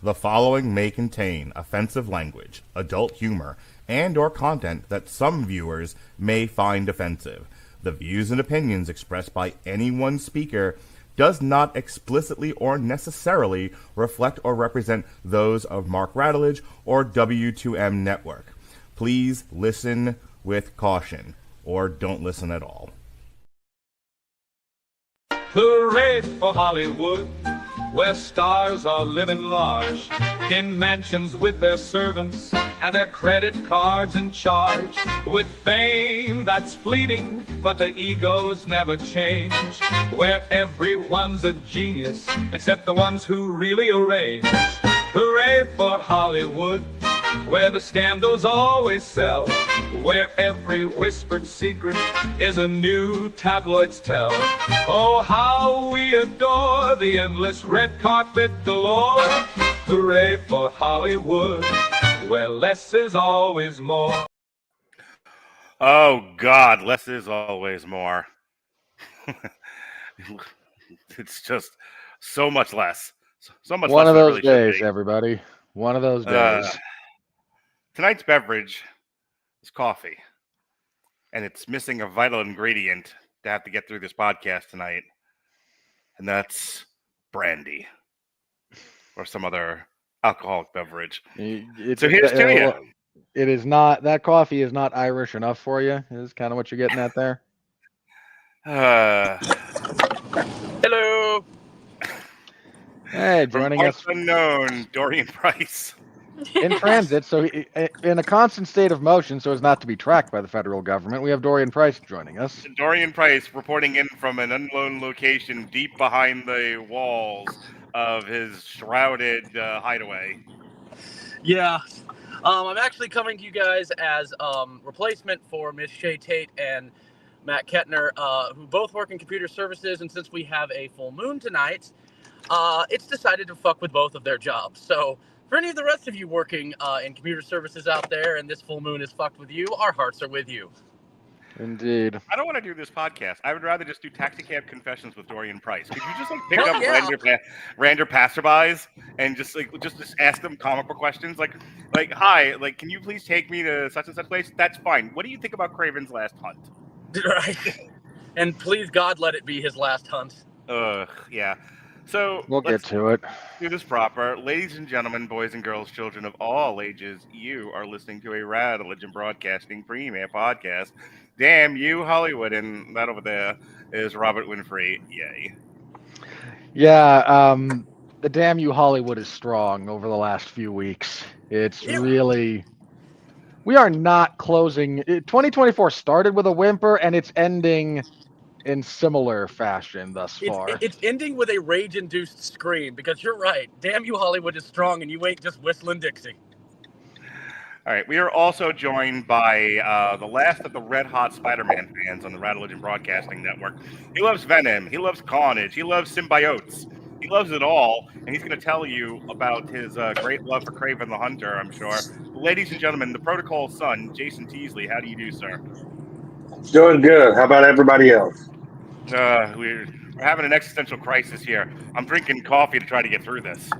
The following may contain offensive language, adult humor, and or content that some viewers may find offensive. The views and opinions expressed by any one speaker does not explicitly or necessarily reflect or represent those of Mark Radulich or W2M Network. Please listen with caution, or don't listen at all. Hooray for Hollywood, where stars are living large, in mansions with their servants and their credit cards in charge, with fame that's fleeting, but the egos never change, where everyone's a genius, except the ones who really arrange. Hooray for Hollywood, where the scandals always sell, where every whispered secret is a new tabloid's tell. Oh, how we adore the endless red carpet galore. Hooray for Hollywood, where less is always more. Oh, God, less is always more. It's just so much less. So much One less of than it those really should days, be. everybody. One of those days. Tonight's beverage is coffee, and it's missing a vital ingredient to have to get through this podcast tonight, and that's brandy or some other alcoholic beverage. So here's to you. It is not, that coffee is not Irish enough for you, is kind of what you're getting at there. Hello. Hey, joining us unknown, Dorian Price. in transit, so in a constant state of motion, so as not to be tracked by the federal government. We have Dorian Price joining us. Dorian Price reporting in from an unknown location deep behind the walls of his shrouded hideaway. Yeah. I'm actually coming to you guys as replacement for Miss Shay Tate and Matt Kettner, who both work in computer services, and since we have a full moon tonight, it's decided to fuck with both of their jobs. So for any of the rest of you working in computer services out there and this full moon is fucked with you, our hearts are with you. Indeed. I don't want to do this podcast. I would rather just do taxicab confessions with Dorian Price. Could you just pick up random passerbys and just ask them comical questions like hi, can you please take me to such and such place? That's fine. What do you think about Kraven's last hunt? Right. And please God, let it be his last hunt. Yeah. So We'll get to it. Do this proper. Ladies and gentlemen, boys and girls, children of all ages, you are listening to a Radulich and Broadcasting premier podcast. Damn you, Hollywood, and that over there is Robert Winfree. Yay. Yeah, the damn you Hollywood is strong over the last few weeks. It's really... We are not closing... 2024 started with a whimper, and it's ending in similar fashion thus far. It's ending with a rage-induced scream, because you're right. Damn you, Hollywood is strong, and you ain't just whistling Dixie. All right, we are also joined by the last of the red-hot Spider-Man fans on the Radulich and Broadcasting Network. He loves Venom, he loves Carnage, he loves symbiotes. He loves it all, and he's going to tell you about his great love for Kraven the Hunter, I'm sure. Ladies and gentlemen, the protocol's son, Jason Teasley. How do you do, sir? Doing good. How about everybody else? We're having an existential crisis here. I'm drinking coffee to try to get through this.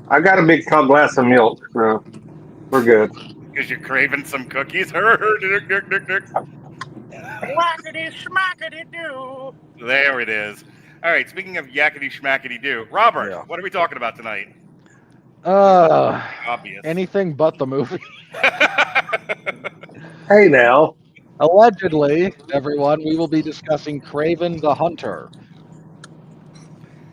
I got a big glass of milk, so we're good. Because you're craving some cookies? Whackity schmackity do. There it is. All right, speaking of yakety schmackety do, Robert, What are we talking about tonight? Obvious. Anything but the movie. Hey now. Allegedly, everyone, we will be discussing Kraven the Hunter.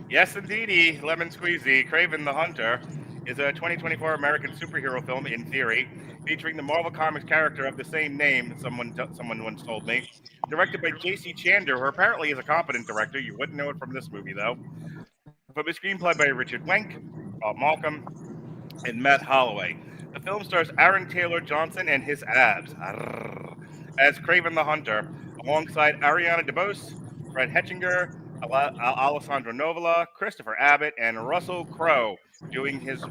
Yes, indeedy, lemon squeezy. Kraven the Hunter is a 2024 American superhero film, in theory, featuring the Marvel Comics character of the same name, someone once told me. Directed by J.C. Chandor, who apparently is a competent director. You wouldn't know it from this movie, though. But the screenplay by Richard Wenk, Marcum and Matt Holloway. The film stars Aaron Taylor Johnson and his abs as Kraven the Hunter, alongside Ariana DeBose, Fred Hechinger, Alessandro Nivola, Christopher Abbott, and Russell Crowe, doing his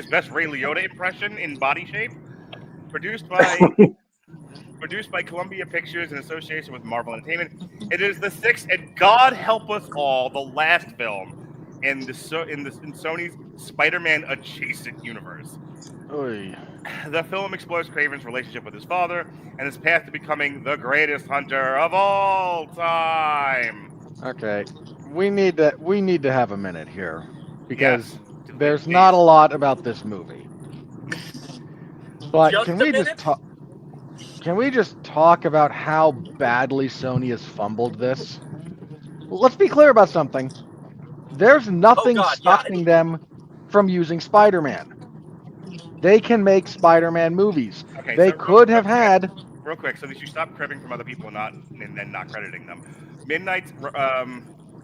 best Ray Liotta impression in body shape. Produced by Columbia Pictures in association with Marvel Entertainment. It is the sixth, and God help us all, the last film in Sony's Spider-Man adjacent universe. Oy. The film explores Kraven's relationship with his father and his path to becoming the greatest hunter of all time. Okay, we need to have a minute here because Yes, there's please. not a lot about this movie. But Just can a we minute? just talk? Can we just talk about how badly Sony has fumbled this? Let's be clear about something. There's nothing God, yeah. stopping them from using Spider-Man. They can make Spider-Man movies. Okay, They so could have had. Real quick, so that you stop cribbing from other people and then not crediting them. Midnight's,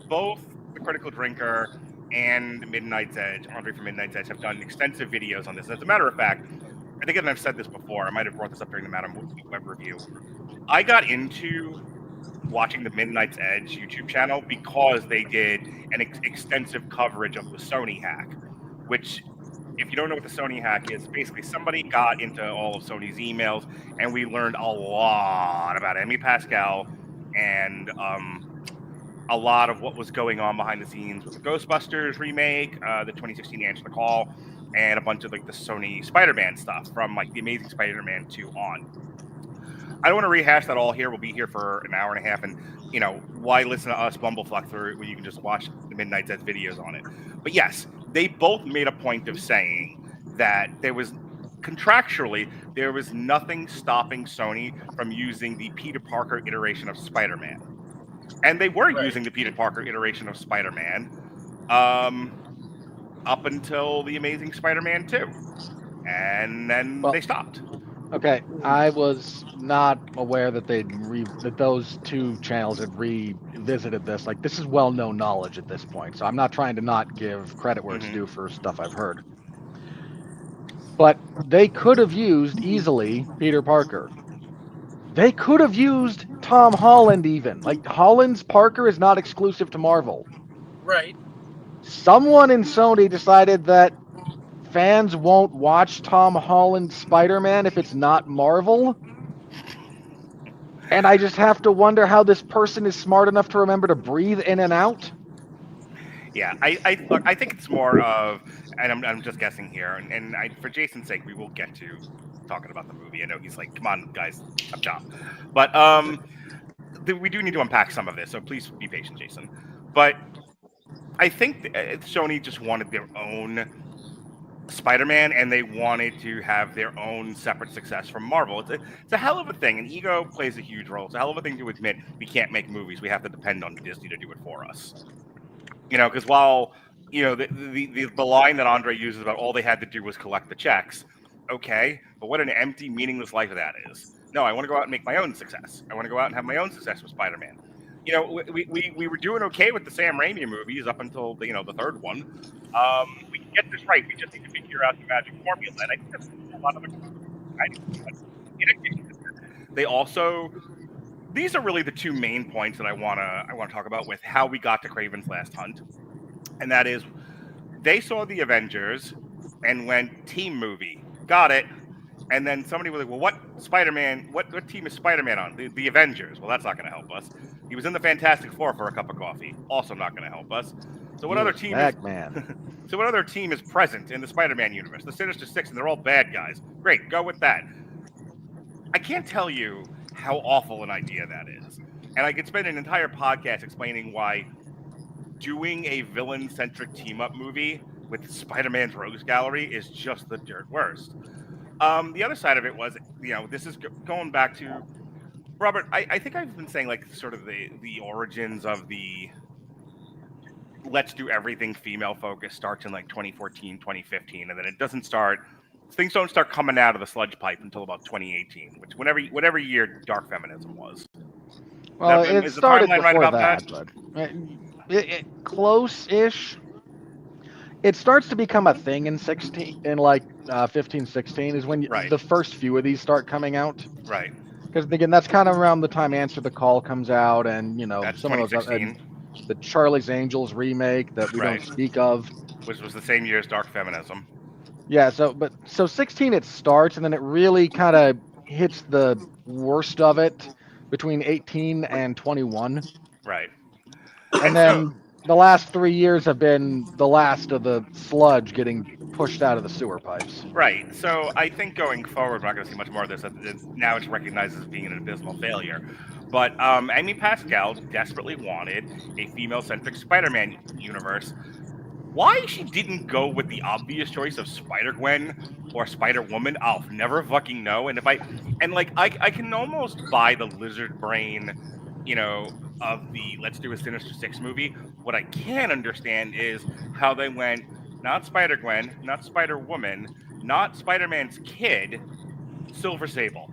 both The Critical Drinker and Midnight's Edge, Andre from Midnight's Edge, have done extensive videos on this. As a matter of fact, I think I've said this before. I might have brought this up during the Madam Web review. I got into watching the Midnight's Edge YouTube channel because they did an extensive coverage of the Sony hack, which, if you don't know what the Sony hack is, basically somebody got into all of Sony's emails, and we learned a lot about Amy Pascal and a lot of what was going on behind the scenes with the Ghostbusters remake, the 2016 Answer the Call, and a bunch of like the Sony Spider-Man stuff from like the Amazing Spider-Man 2 on. I don't want to rehash that all here. We'll be here for an hour and a half, and why listen to us bumblefuck through it when you can just watch the Midnight's Edge videos on it. But yes, they both made a point of saying that there was nothing stopping Sony from using the Peter Parker iteration of Spider-Man. And they were using the Peter Parker iteration of Spider-Man up until the Amazing Spider-Man 2. And then they stopped. Okay, I was not aware that that those two channels had revisited this. Like, this is well-known knowledge at this point, so I'm not trying to not give credit where it's due for stuff I've heard. But they could have used easily Peter Parker. They could have used Tom Holland even. Like, Holland's Parker is not exclusive to Marvel. Right. Someone in Sony decided that fans won't watch Tom Holland's Spider-Man if it's not Marvel. And I just have to wonder how this person is smart enough to remember to breathe in and out. Yeah, I think it's more of, and I'm just guessing here, and for Jason's sake, we will get to talking about the movie. I know he's like, come on, guys, chop chop. But we do need to unpack some of this, so please be patient, Jason. But I think Sony just wanted their own Spider-Man, and they wanted to have their own separate success from Marvel. It's a hell of a thing, and ego plays a huge role. It's a hell of a thing to admit we can't make movies. We have to depend on Disney to do it for us. Because while, the line that Andre uses about all they had to do was collect the checks, okay, but what an empty, meaningless life that is. No, I want to go out and make my own success. I want to go out and have my own success with Spider-Man. We were doing okay with the Sam Raimi movies up until the third one. We can get this right. We just need to figure out the magic formula, and I think that's a lot of they also. These are really the two main points that I want to talk about with how we got to Kraven's Last Hunt, and that is they saw the Avengers and went team movie, got it. And then somebody was like, well, what Spider-Man, what team is Spider-Man on? The Avengers. Well, that's not going to help us. He was in the Fantastic Four for a cup of coffee. Also not going to help us. So what other team So what other team is present in the Spider-Man universe? The Sinister Six, and they're all bad guys. Great, go with that. I can't tell you how awful an idea that is. And I could spend an entire podcast explaining why doing a villain-centric team-up movie with Spider-Man's Rogues Gallery is just the dirt worst. The other side of it was, this is going back to Robert. I think I've been saying like sort of the origins of the let's do everything female focus starts in like 2014, 2015, and then it doesn't start. Things don't start coming out of the sludge pipe until about 2018, which whatever year dark feminism was. Well, it started before but close-ish. It starts to become a thing in 15, 16 is when the first few of these start coming out. Right. Because again, that's kind of around the time Answer the Call comes out, and that's some of those the Charlie's Angels remake that we don't speak of, which was the same year as dark feminism. Yeah. So 16 it starts, and then it really kind of hits the worst of it between 18 and 21. Right. And then the last 3 years have been the last of the sludge getting pushed out of the sewer pipes. Right. So I think going forward, we're not going to see much more of this. Now it's recognized as being an abysmal failure. But Amy Pascal desperately wanted a female-centric Spider-Man universe. Why she didn't go with the obvious choice of Spider-Gwen or Spider-Woman, I'll never fucking know. And I can almost buy the lizard brain, of the let's do a Sinister Six movie. What I can understand is how they went not Spider-Gwen, not Spider-Woman, not Spider-Man's kid, Silver Sable.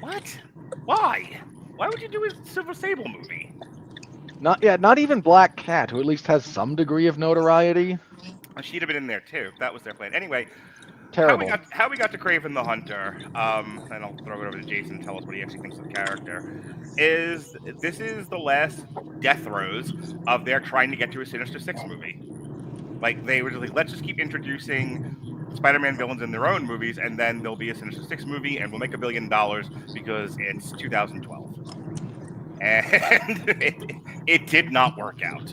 What? Why? Why would you do a Silver Sable movie? Not even Black Cat, who at least has some degree of notoriety. She'd have been in there too. That was their plan. Anyway, Terrible. how we got to Kraven the Hunter, and I'll throw it over to Jason and tell us what he actually thinks of the character, is this is the last death throes of their trying to get to a Sinister Six movie. Like, they were just like, let's just keep introducing Spider-Man villains in their own movies, and then there'll be a Sinister Six movie, and we'll make $1 billion because it's 2012. And it did not work out.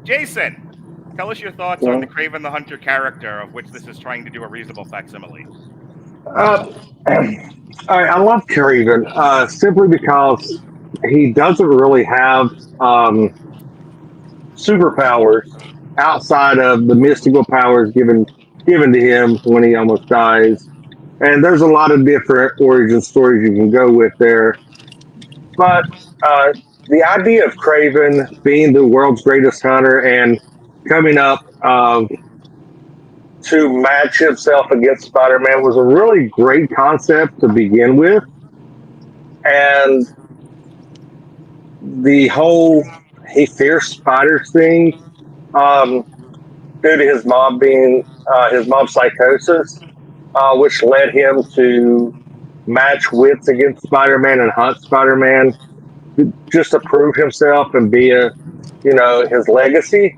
Jason, tell us your thoughts on the Kraven the Hunter character, of which this is trying to do a reasonable facsimile. I love Kraven simply because he doesn't really have superpowers outside of the mystical powers given to him when he almost dies. And there's a lot of different origin stories you can go with there. But the idea of Kraven being the world's greatest hunter and coming up to match himself against Spider-Man was a really great concept to begin with. And the whole he fears spiders thing, due to his mom being his mom's psychosis, which led him to match wits against Spider-Man and hunt Spider-Man just to prove himself and be his legacy,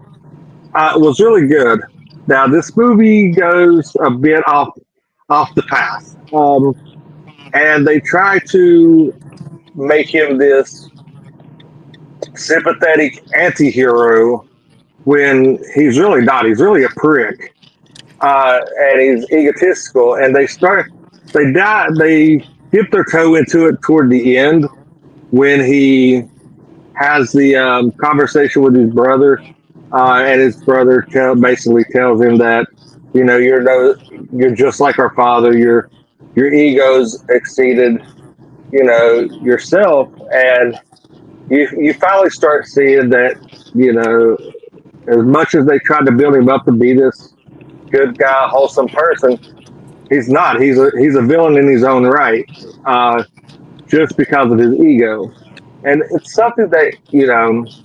was really good. Now this movie goes a bit off the path, and they try to make him this sympathetic anti-hero when he's really not. He's really a prick, and he's egotistical. And they dip their toe into it toward the end when he has the conversation with his brother, and his brother basically tells him that you're just like our father. Your ego's exceeded yourself, and you finally start seeing that as much as they tried to build him up to be this good guy, wholesome person, he's not. He's a villain in his own right, just because of his ego. And it's something that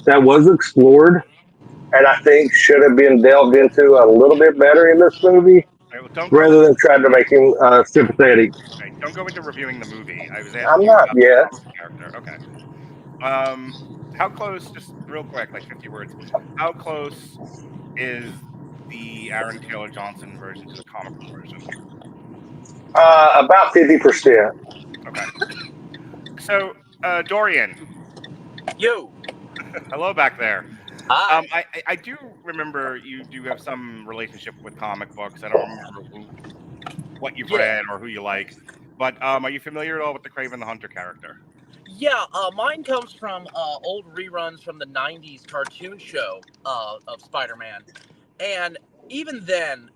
that was explored, and I think should have been delved into a little bit better in this movie, rather than trying to make him sympathetic. Okay, don't go into reviewing the movie. I was asking I'm you not about yet. the character. Okay. How close? Just real quick, like 50 words. How close is the Aaron Taylor Johnson version to the comic book version? About 50%. Okay. So, Dorian. Yo. Hello back there. Hi. I do remember you do have some relationship with comic books. I don't remember what you've read or who you like. But are you familiar at all with the Kraven the Hunter character? Yeah, mine comes from old reruns from the 90s cartoon show of Spider-Man. And even then,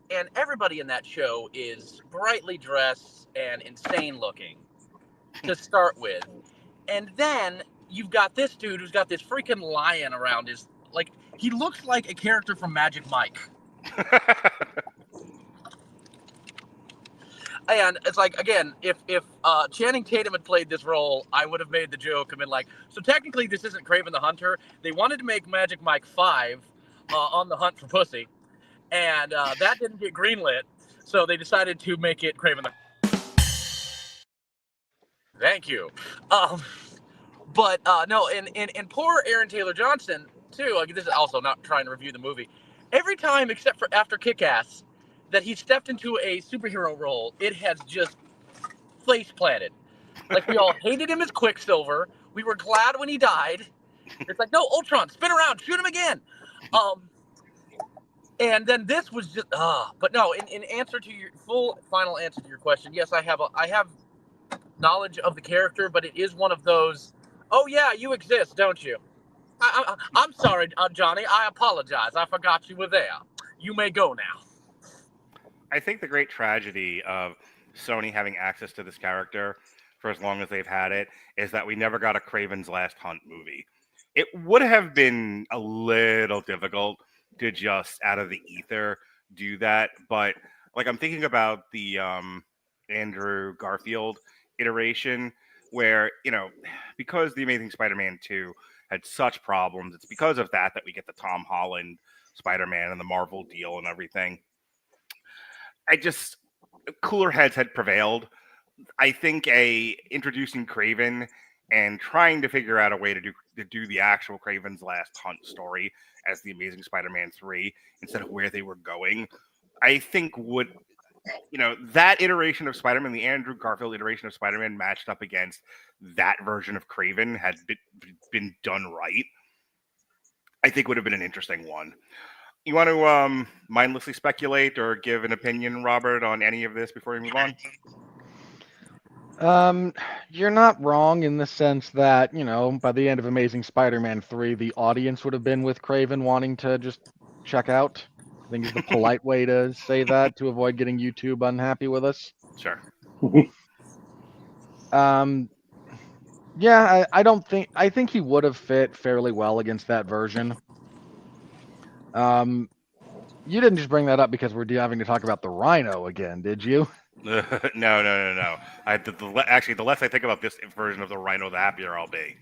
and everybody in that show is brightly dressed and insane looking to start with. And then you've got this dude who's got this freaking lion around his, he looks like a character from Magic Mike. And it's again, if Channing Tatum had played this role, I would have made the joke and been like, so technically this isn't Kraven the Hunter. They wanted to make Magic Mike 5 on the hunt for pussy, and that didn't get greenlit, so they decided to make it Kraven the Thank you. But no, and poor Aaron Taylor Johnson, too, this is also not trying to review the movie. Every time, except for after Kick-Ass, that he stepped into a superhero role, it has just face planted. We all hated him as Quicksilver. We were glad when he died, It's like, no, Ultron, spin around, shoot him again. And then this was just but no. In answer to your final answer to your question, yes, I have knowledge of the character, but it is one of those. Oh yeah, you exist, don't you? I'm sorry, Johnny. I apologize. I forgot you were there. You may go now. I think the great tragedy of Sony having access to this character for as long as they've had it is that we never got a Kraven's Last Hunt movie. It would have been a little difficult to just out of the ether do that, but like I'm thinking about the Andrew Garfield iteration where, because The Amazing Spider-Man 2 had such problems, it's because of that we get the Tom Holland Spider-Man and the Marvel deal and everything. Cooler heads had prevailed. I think introducing Kraven and trying to figure out a way to do the actual Kraven's Last Hunt story as The Amazing Spider-Man 3 instead of where they were going, I think would, that iteration of Spider-Man, the Andrew Garfield iteration of Spider-Man matched up against that version of Kraven had been done right, I think would have been an interesting one. You want to mindlessly speculate or give an opinion, Robert, on any of this before we move on? You're not wrong in the sense that, by the end of Amazing Spider-Man 3, the audience would have been with Kraven wanting to just check out. I think is the polite way to say that to avoid getting YouTube unhappy with us. Sure. Yeah, I think he would have fit fairly well against that version. You didn't just bring that up because we're having to talk about the Rhino again, did you? No. Actually, the less I think about this version of the Rhino, the happier I'll be.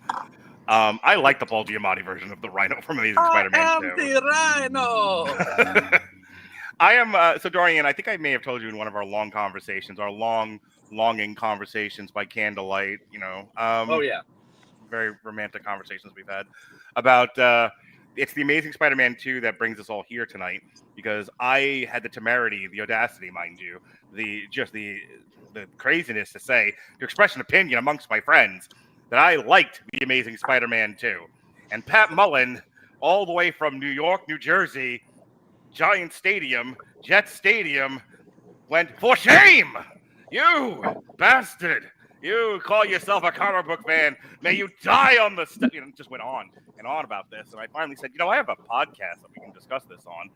I like the Paul Giamatti version of the Rhino from Amazing Spider-Man 2. The Rhino! I am, so Dorian, I think I may have told you in one of our long conversations, our longing conversations by candlelight, oh, yeah. Very romantic conversations we've had about, it's the Amazing Spider-Man 2 that brings us all here tonight, because I had the temerity, the audacity, mind you, the craziness to express an opinion amongst my friends that I liked the Amazing Spider-Man 2. And Pat Mullen, all the way from New York, New Jersey, Giant Stadium, Jet Stadium, went, "For shame! You bastard! You call yourself a comic book fan. May you die on the just went on and on about this. And I finally said, I have a podcast that we can discuss this on.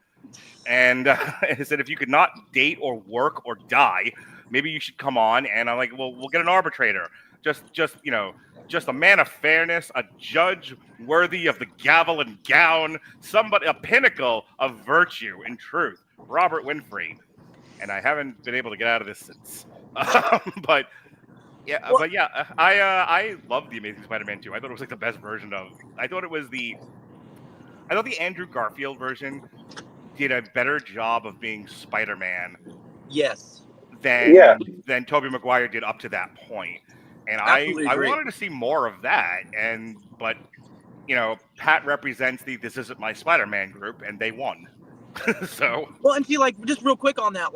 And I said, if you could not date or work or die, maybe you should come on. And I'm like, well, we'll get an arbitrator. Just a man of fairness, a judge worthy of the gavel and gown, a pinnacle of virtue and truth, Robert Winfree. And I haven't been able to get out of this since. But I love the Amazing Spider-Man 2. I thought it was like the best version of. I thought the Andrew Garfield version did a better job of being Spider-Man. Yes. Than Tobey Maguire did up to that point. And I wanted to see more of that. But Pat represents the "This Isn't My Spider-Man" group, and they won. So well, and see, just real quick on that,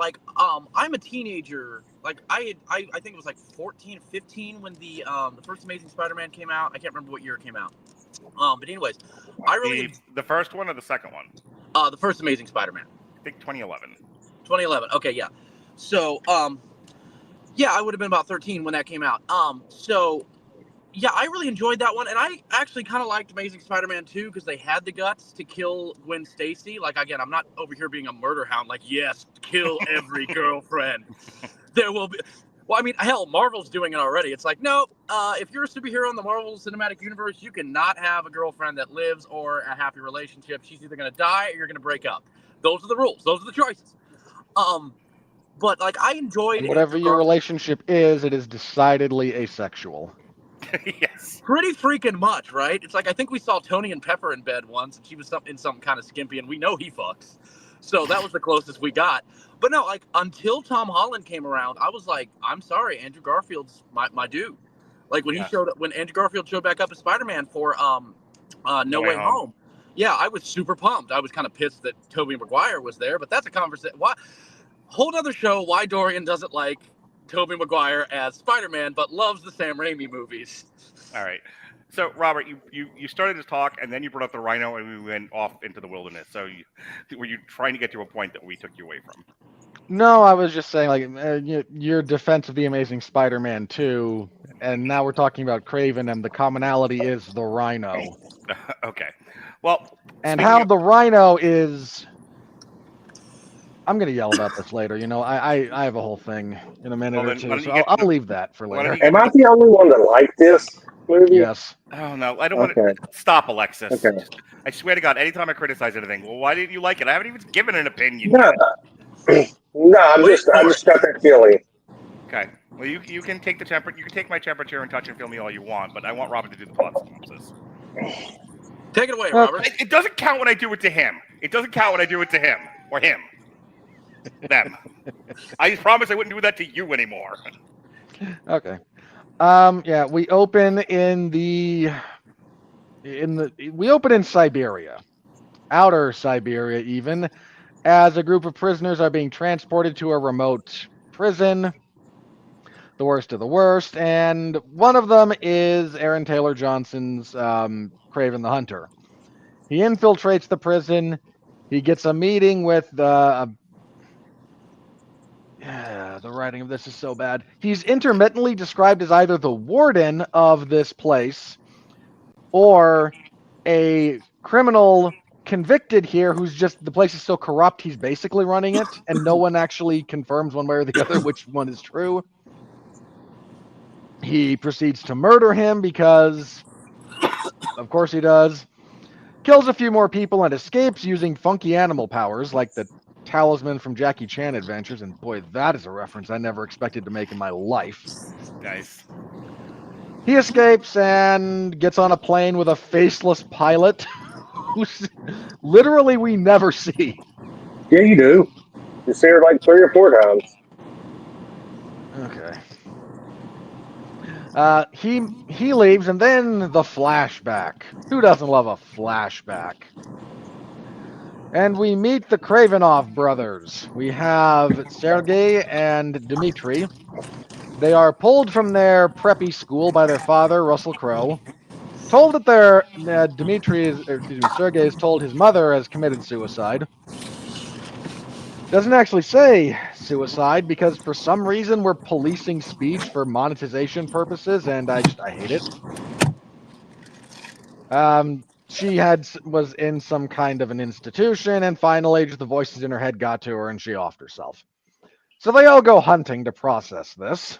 I'm a teenager. I think it was 14, 15 when the first Amazing Spider-Man came out. I can't remember what year it came out. But anyways, the first one or the second one? The first Amazing Spider-Man. I think 2011. 2011. Okay, yeah. So yeah, I would have been about 13 when that came out. So yeah, I really enjoyed that one, and I actually kind of liked Amazing Spider-Man 2 because they had the guts to kill Gwen Stacy. Again, I'm not over here being a murder hound. Yes, kill every girlfriend. There will be. Well, I mean, hell, Marvel's doing it already. It's no, if you're a superhero in the Marvel Cinematic Universe, you cannot have a girlfriend that lives or a happy relationship. She's either going to die or you're going to break up. Those are the rules. Those are the choices. But I enjoyed and whatever your relationship is, it is decidedly asexual. Yes. Pretty freaking much, right? It's I think we saw Tony and Pepper in bed once, and she was in something kind of skimpy, and we know he fucks. So that was the closest we got. But no, until Tom Holland came around, I was I'm sorry, Andrew Garfield's my dude. When Andrew Garfield showed back up as Spider-Man for No Way Home. Yeah, I was super pumped. I was kind of pissed that Tobey Maguire was there, but that's a conversation. Whole other show why Dorian doesn't like Tobey Maguire as Spider-Man, but loves the Sam Raimi movies. All right. So, Robert, you started this talk, and then you brought up the rhino, and we went off into the wilderness. So, were you trying to get to a point that we took you away from? No, I was just saying, like, your defense of the Amazing Spider-Man 2, and now we're talking about Kraven, and the commonality is the rhino. Okay. Well, and how the rhino is... I'm going to yell about this later. I have a whole thing in a minute or two, so I'll leave that for later. Am I the only one that liked this movie? Yes. Oh, no. I don't want to... Stop, Alexis. Okay. I swear to God, anytime I criticize anything, well, why didn't you like it? I haven't even given an opinion yet. No, I just got that feeling. Okay. Well, you can take the temperature. You can take my temperature and touch and feel me all you want, but I want Robert to do the plot synopsis. Take it away, Robert. It doesn't count when I do it to him. It doesn't count when I do it to him or him. Them. I promise I wouldn't do that to you anymore. Okay. Yeah, we open in Siberia, outer Siberia even, as a group of prisoners are being transported to a remote prison, the worst of the worst, and one of them is Aaron Taylor Johnson's Kraven the Hunter. He infiltrates the prison. He gets a meeting with the writing of this is so bad. He's intermittently described as either the warden of this place or a criminal convicted here who's just, the place is so corrupt he's basically running it, and no one actually confirms one way or the other which one is true. He proceeds to murder him because, of course he does. Kills a few more people and escapes using funky animal powers like the talisman from Jackie Chan Adventures, and boy, that is a reference I never expected to make in my life. Nice. He escapes and gets on a plane with a faceless pilot who's literally we never see. Yeah, you do. You see her like 3 or 4 times. Okay. He leaves, and then the flashback. Who doesn't love a flashback? And we meet the Kravenov brothers. We have Sergei and Dmitri. They are pulled from their preppy school by their father, Russell Crowe. Told that Sergei is told his mother has committed suicide. Doesn't actually say suicide because for some reason we're policing speech for monetization purposes, and I hate it. She was in some kind of an institution, and finally just the voices in her head got to her and she offed herself. So they all go hunting to process this,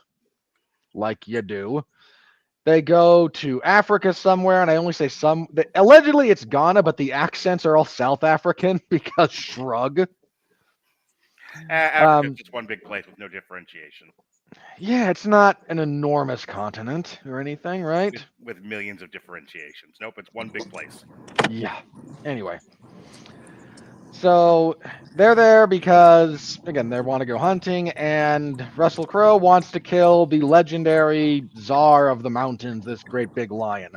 like you do. They go to Africa somewhere, and I only say some. Allegedly it's Ghana, but the accents are all South African because shrug. Africa's just one big place with no differentiation. Yeah, it's not an enormous continent or anything, right? With millions of differentiations. Nope, it's one big place. Yeah. Anyway. So they're there because, again, they want to go hunting, and Russell Crowe wants to kill the legendary czar of the mountains, this great big lion.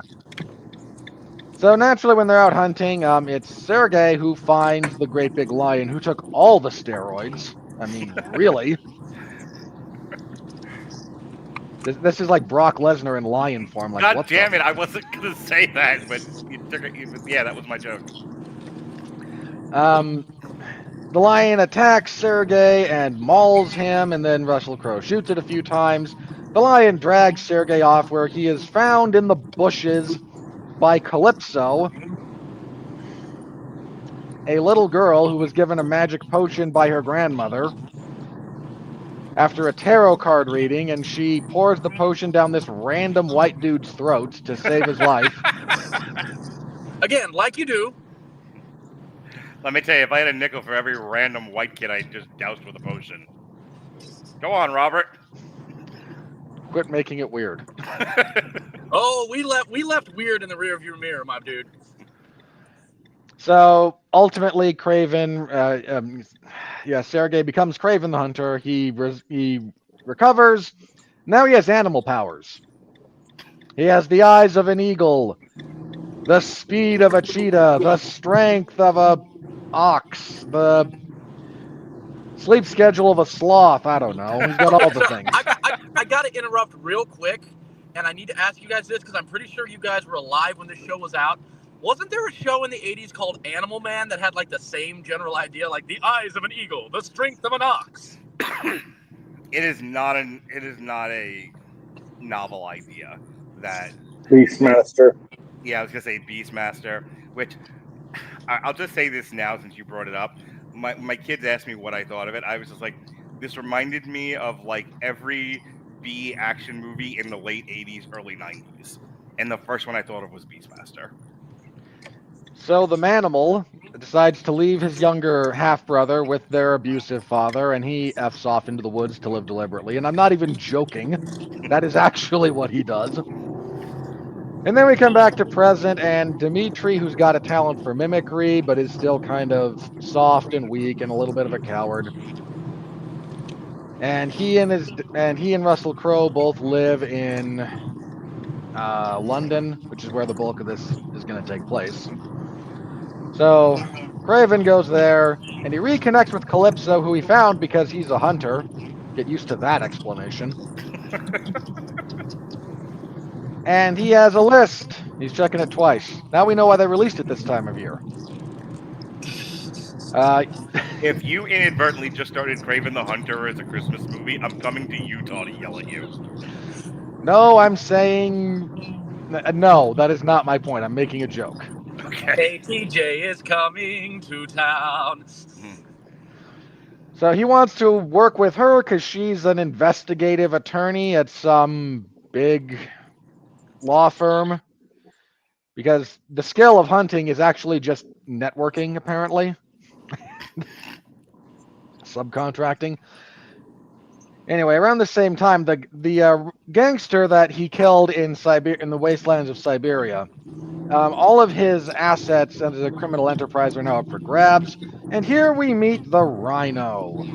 So naturally, when they're out hunting, it's Sergei who finds the great big lion who took all the steroids. I mean, really. This is like Brock Lesnar in lion form. Like, God damn it, I wasn't going to say that, but you took it. Yeah, that was my joke. The lion attacks Sergei and mauls him, and then Russell Crowe shoots it a few times. The lion drags Sergei off, where he is found in the bushes by Calypso, a little girl who was given a magic potion by her grandmother after a tarot card reading, and she pours the potion down this random white dude's throat to save his life. Again, like you do. Let me tell you, if I had a nickel for every random white kid I just doused with a potion. Go on, Robert. Quit making it weird. Oh, we left weird in the rearview mirror, my dude. So ultimately, Sergei becomes Kraven the Hunter. He recovers. Now he has animal powers. He has the eyes of an eagle, the speed of a cheetah, the strength of a ox, the sleep schedule of a sloth. I don't know. He's got all the things. I got to interrupt real quick and I need to ask you guys this because I'm pretty sure you guys were alive when this show was out. Wasn't there a show in the 80s called Animal Man that had like the same general idea, like the eyes of an eagle, the strength of an ox? It is not a novel idea. That Beastmaster. Yeah, I was gonna say Beastmaster, which I'll just say this now since you brought it up. My kids asked me what I thought of it. I was just like, this reminded me of like every B action movie in the late 80s, early 90s. And the first one I thought of was Beastmaster. So the Manimal decides to leave his younger half-brother with their abusive father, and he F's off into the woods to live deliberately. And I'm not even joking. That is actually what he does. And then we come back to present, and Dimitri, who's got a talent for mimicry, but is still kind of soft and weak and a little bit of a coward. And he and Russell Crowe both live in London, which is where the bulk of this is going to take place. So Kraven goes there, and he reconnects with Calypso, who he found because he's a hunter. Get used to that explanation. And he has a list. He's checking it twice. Now we know why they released it this time of year. If you inadvertently just started Kraven the Hunter as a Christmas movie, I'm coming to Utah to yell at you. No, I'm saying... No, that is not my point. I'm making a joke. Okay. ATJ is coming to town. So he wants to work with her because she's an investigative attorney at some big law firm. Because the skill of hunting is actually just networking, apparently. Subcontracting. Anyway, around the same time, the gangster that he killed in the wastelands of Siberia, all of his assets as a criminal enterprise are now up for grabs. And here we meet the Rhino.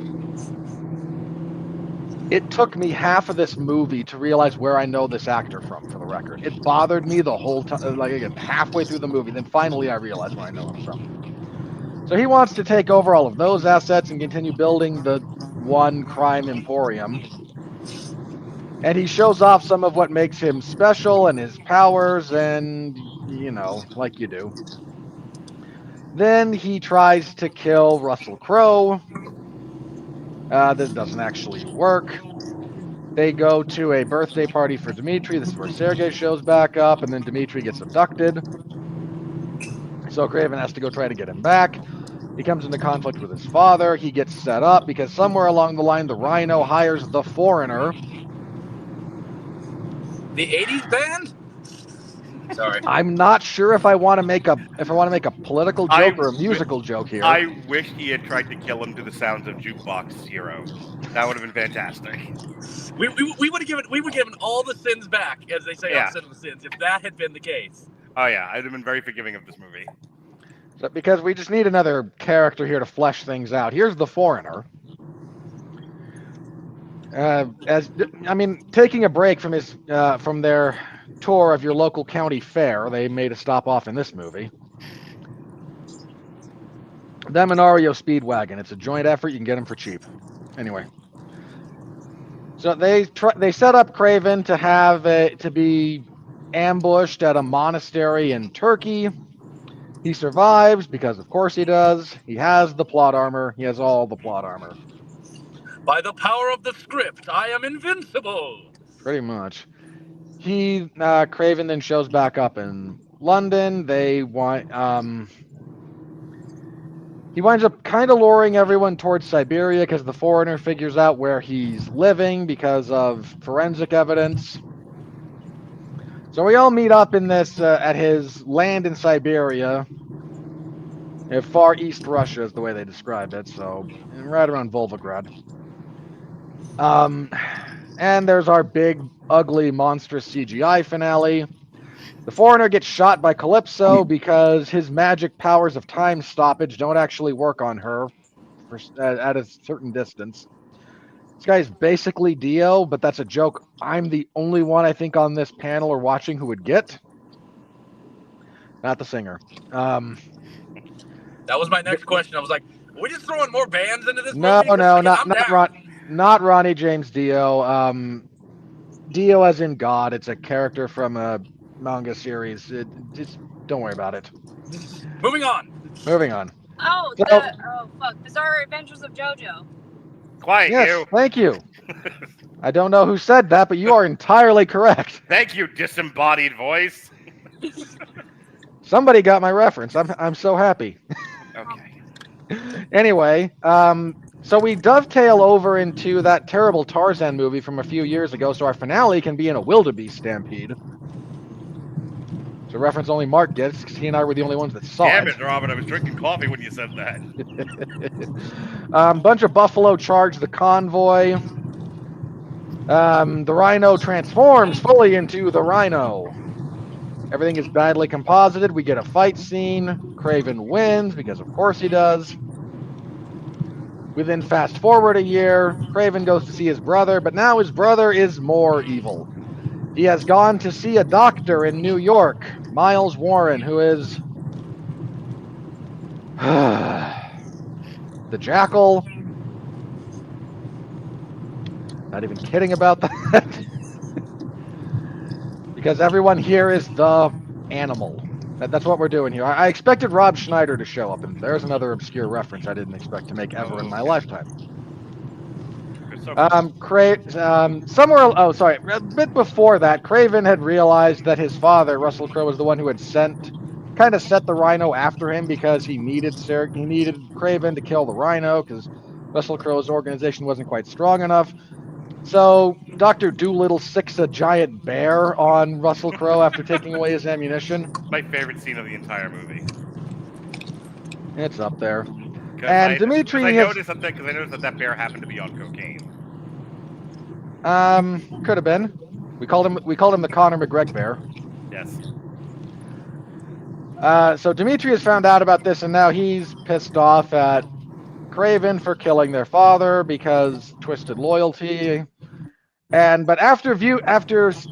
It took me half of this movie to realize where I know this actor from, for the record. It bothered me the whole time, like again, halfway through the movie. Then finally I realized where I know him from. So he wants to take over all of those assets and continue building the one crime emporium. And he shows off some of what makes him special and his powers, and, you know, like you do. Then he tries to kill Russell Crowe. This doesn't actually work. They go to a birthday party for Dimitri. This is where Sergei shows back up, and then Dimitri gets abducted. So Kraven has to go try to get him back. He comes into conflict with his father. He gets set up because somewhere along the line, the Rhino hires the Foreigner. The 80s band? Sorry. I'm not sure if I want to make a political joke or a musical joke here. I wish he had tried to kill him to the sounds of Jukebox Hero. That would have been fantastic. We would have given all the sins back, as they say on Sin of the Sins, if that had been the case. Oh yeah, I'd have been very forgiving of this movie. So, because we just need another character here to flesh things out. Here's the Foreigner. Taking a break from from their tour of your local county fair, they made a stop off in this movie. Them and Ario Speedwagon. It's a joint effort. You can get them for cheap. Anyway, so they set up Kraven to be ambushed at a monastery in Turkey. He survives because, of course, he does. He has the plot armor. He has all the plot armor. By the power of the script, I am invincible. Pretty much. Kraven then shows back up in London. He winds up kind of luring everyone towards Siberia because the Foreigner figures out where he's living because of forensic evidence. So we all meet up in this at his land in Siberia. Far East Russia is the way they described it, so right around Volgograd. And there's our big, ugly, monstrous CGI finale. The Foreigner gets shot by Calypso because his magic powers of time stoppage don't actually work on her at a certain distance. This guy's basically Dio, but that's a joke I'm the only one I think on this panel or watching who would get. Not the singer. That was my next question. I was like, are we just throwing more bands into this No, movie? not Ronnie James Dio. Dio as in God. It's a character from a manga series. Just don't worry about it. Moving on. Moving on. Oh, So- oh fuck! Bizarre Adventures of JoJo. Quiet, Yes, you. thank you. I don't know who said that, but you are entirely correct. Thank you, disembodied voice. Somebody got my reference. I'm so happy. Okay. Anyway, so we dovetail over into that terrible Tarzan movie from a few years ago, so our finale can be in a wildebeest stampede. It's a reference only Mark gets, because he and I were the only ones that saw Damn it. it, Robert. I was drinking coffee when you said that. Bunch of buffalo charge the convoy. The rhino transforms fully into the rhino. Everything is badly composited. We get a fight scene. Kraven wins, because of course he does. We then fast forward a year. Kraven goes to see his brother, but now his brother is more evil. He has gone to see a doctor in New York, Miles Warren, who is the Jackal. Not even kidding about that. Because everyone here is the animal. That's what we're doing here. I expected Rob Schneider to show up, and there's another obscure reference I didn't expect to make ever in my lifetime. Somewhere, a bit before that, Kraven had realized that his father, Russell Crowe, was the one who had kind of set the rhino after him because he needed Kraven to kill the rhino because Russell Crowe's organization wasn't quite strong enough. So Dr. Doolittle sicks a giant bear on Russell Crowe after taking away his ammunition. My favorite scene of the entire movie. It's up there. And Dimitri I noticed that bear happened to be on cocaine. Could have been. We called him the Conor McGregor bear. Yes. So Dimitri has found out about this, and now he's pissed off at Kraven for killing their father because twisted loyalty. But after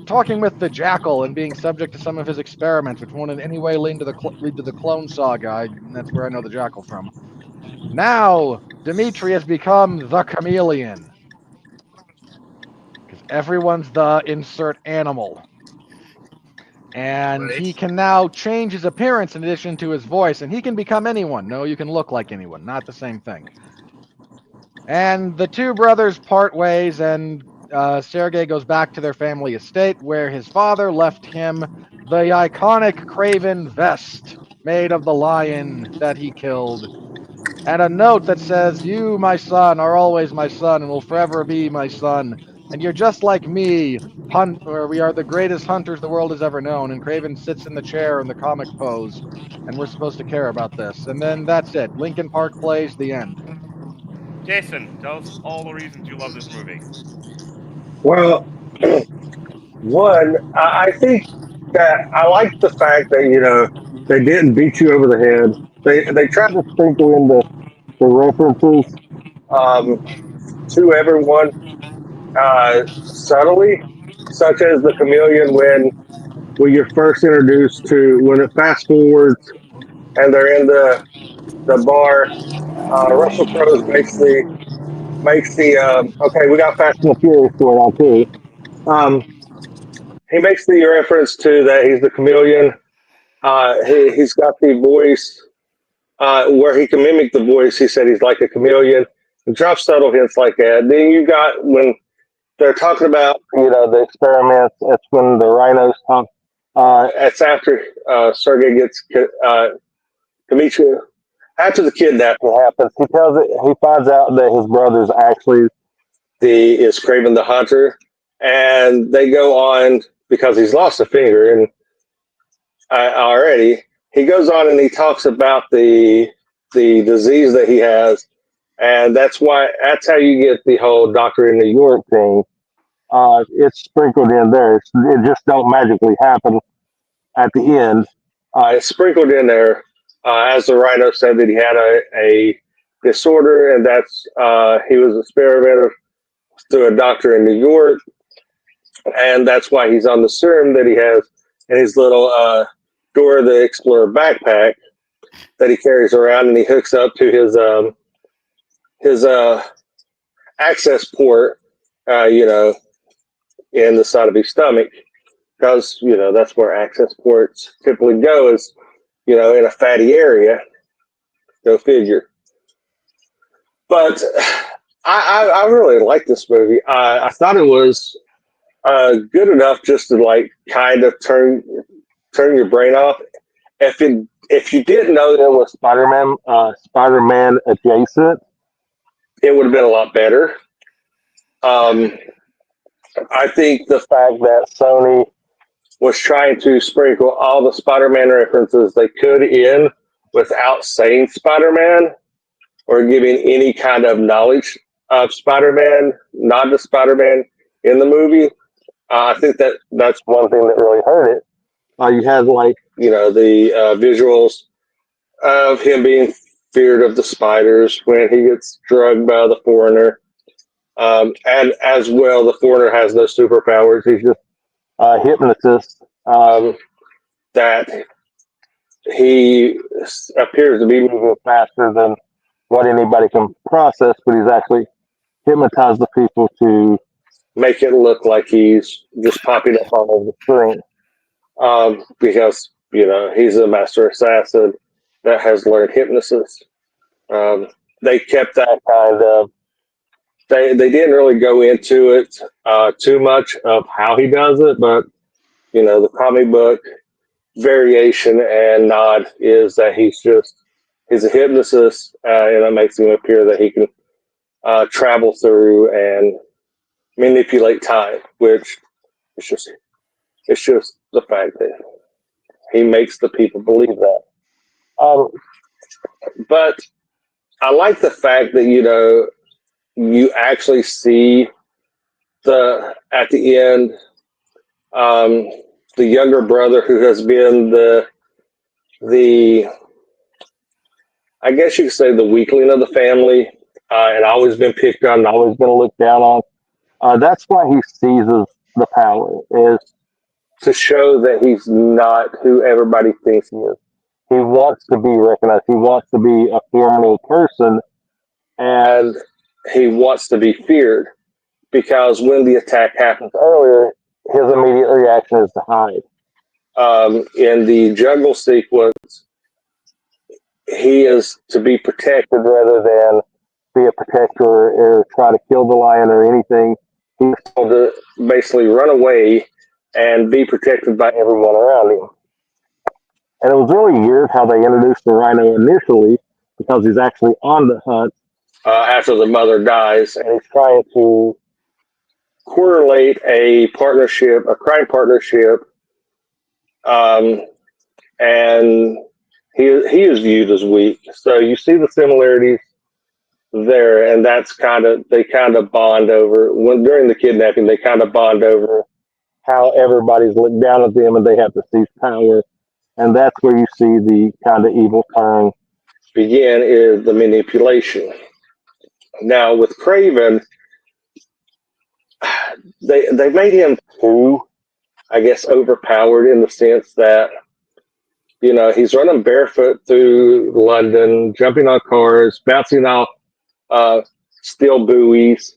talking with the Jackal and being subject to some of his experiments, which won't in any way lead to the Clone Saga, that's where I know the Jackal from. Now Dimitri has become the chameleon because everyone's the insert animal, and he can now change his appearance in addition to his voice, and he can become anyone. No, you can look like anyone, not the same thing. And the two brothers part ways, and Sergei goes back to their family estate where his father left him the iconic Kraven vest made of the lion that he killed, and a note that says, "You, my son, are always my son and will forever be my son, and you're just like me, we are the greatest hunters the world has ever known." And Kraven sits in the chair in the comic pose, and we're supposed to care about this. And then that's it. Linkin Park plays, the end. Jason, tell us all the reasons you love this movie. Well, one, I think that I like the fact that they didn't beat you over the head. They tried to sprinkle in the references to everyone subtly, such as the chameleon when you're first introduced to when it fast forwards and they're in the bar. Russell Crowe makes the okay. We got Fast and the Furious going on too. He makes the reference to that he's the chameleon. He's got the voice where he can mimic the voice. He said he's like a chameleon. He drops subtle hints like that. Then you got when they're talking about the experiments. That's when the rhinos talk. It's after Sergei gets Dimitri. After the kidnapping happens, he finds out that his brother's actually is Kraven the Hunter, and they go on because he's lost a finger and already. He goes on and he talks about the disease that he has, and that's how you get the whole doctor in New York thing. It's sprinkled in there. It just don't magically happen at the end. It's sprinkled in there. As the rhino said that he had a disorder, and that's he was experimented through a doctor in New York, and that's why he's on the serum that he has in his little Dora the Explorer backpack that he carries around, and he hooks up to his access port, in the side of his stomach, because that's where access ports typically go, is in a fatty area. Go figure. But I really like this movie. I thought it was good enough just to like kind of turn your brain off. If you didn't know that it was Spider-Man adjacent, it would have been a lot better. I think the fact that Sony was trying to sprinkle all the Spider-Man references they could in without saying Spider-Man or giving any kind of knowledge of Spider-Man, nod to Spider-Man in the movie, I think that's one thing that really hurt it. You had the visuals of him being feared of the spiders when he gets drugged by the foreigner. And as well, the foreigner has no superpowers. He's just a hypnotist that he appears to be moving faster than what anybody can process, but he's actually hypnotized the people to make it look like he's just popping up all over the screen. Because, he's a master assassin that has learned hypnosis. They kept that kind of, they didn't really go into it too much of how he does it, but, the comic book variation and nod is that he's a hypnotist, and it makes him appear that he can travel through and manipulate time, which it's just the fact that he makes the people believe that. But I like the fact that you actually see at the end the younger brother who has been the I guess you could say the weakling of the family, and always been picked on and always been looked down on. That's why he seizes the power, is to show that he's not who everybody thinks he is. He wants to be recognized. He wants to be a formidable person, and he wants to be feared, because when the attack happens earlier, his immediate reaction is to hide. In the jungle sequence, he is to be protected rather than be a protector or try to kill the lion or anything. He's told to basically run away and be protected by everyone around him. And it was really weird how they introduced the rhino initially, because he's actually on the hunt after the mother dies, and he's trying to correlate a crime partnership, and he is viewed as weak. So you see the similarities there, and they kind of bond over during the kidnapping. They kind of bond over how everybody's looked down at them and they have to seize power, and that's where you see the kind of evil turn begin, is the manipulation. Now with Kraven, they made him too, I guess, overpowered, in the sense that he's running barefoot through London, jumping on cars, bouncing off steel buoys.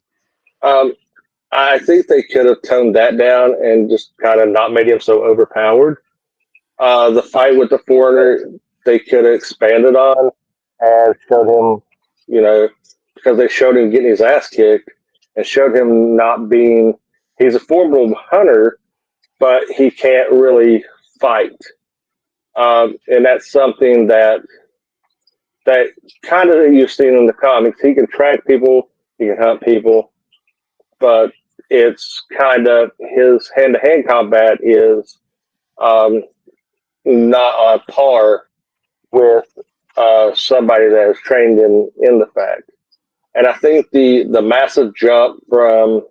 I think they could have toned that down and just kind of not made him so overpowered. The fight with the foreigner, they could have expanded on and showed him, because they showed him getting his ass kicked and showed him not being, he's a formidable hunter, but he can't really fight. And that's something that kind of you've seen in the comics. He can track people, he can hunt people, but it's kind of his hand-to-hand combat is not on par with somebody that is trained in the fact. And I think the massive jump from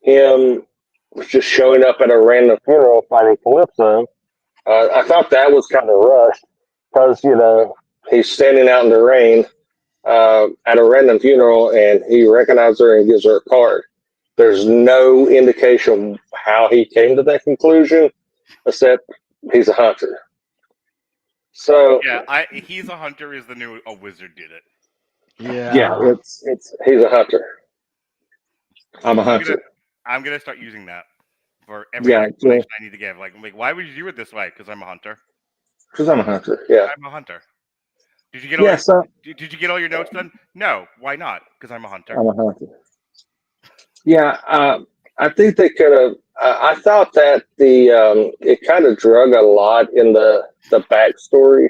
him just showing up at a random funeral fighting Calypso, I thought that was kind of rushed, because he's standing out in the rain at a random funeral, and he recognizes her and gives her a card. There's no indication how he came to that conclusion, except he's a hunter. So yeah, he's a hunter is the new a wizard did it. Yeah, he's a hunter. I'm a hunter. I'm gonna start using that. for every Yeah, explanation I need to give. Like, why would you do it this way? Because I'm a hunter. because I'm a hunter. Yeah. I'm a hunter. Did you get Yeah. So did you get all your notes done? No. Why not? Because I'm a hunter. I'm a hunter. Yeah. I think they could have. I thought that it kind of drug a lot in the backstory.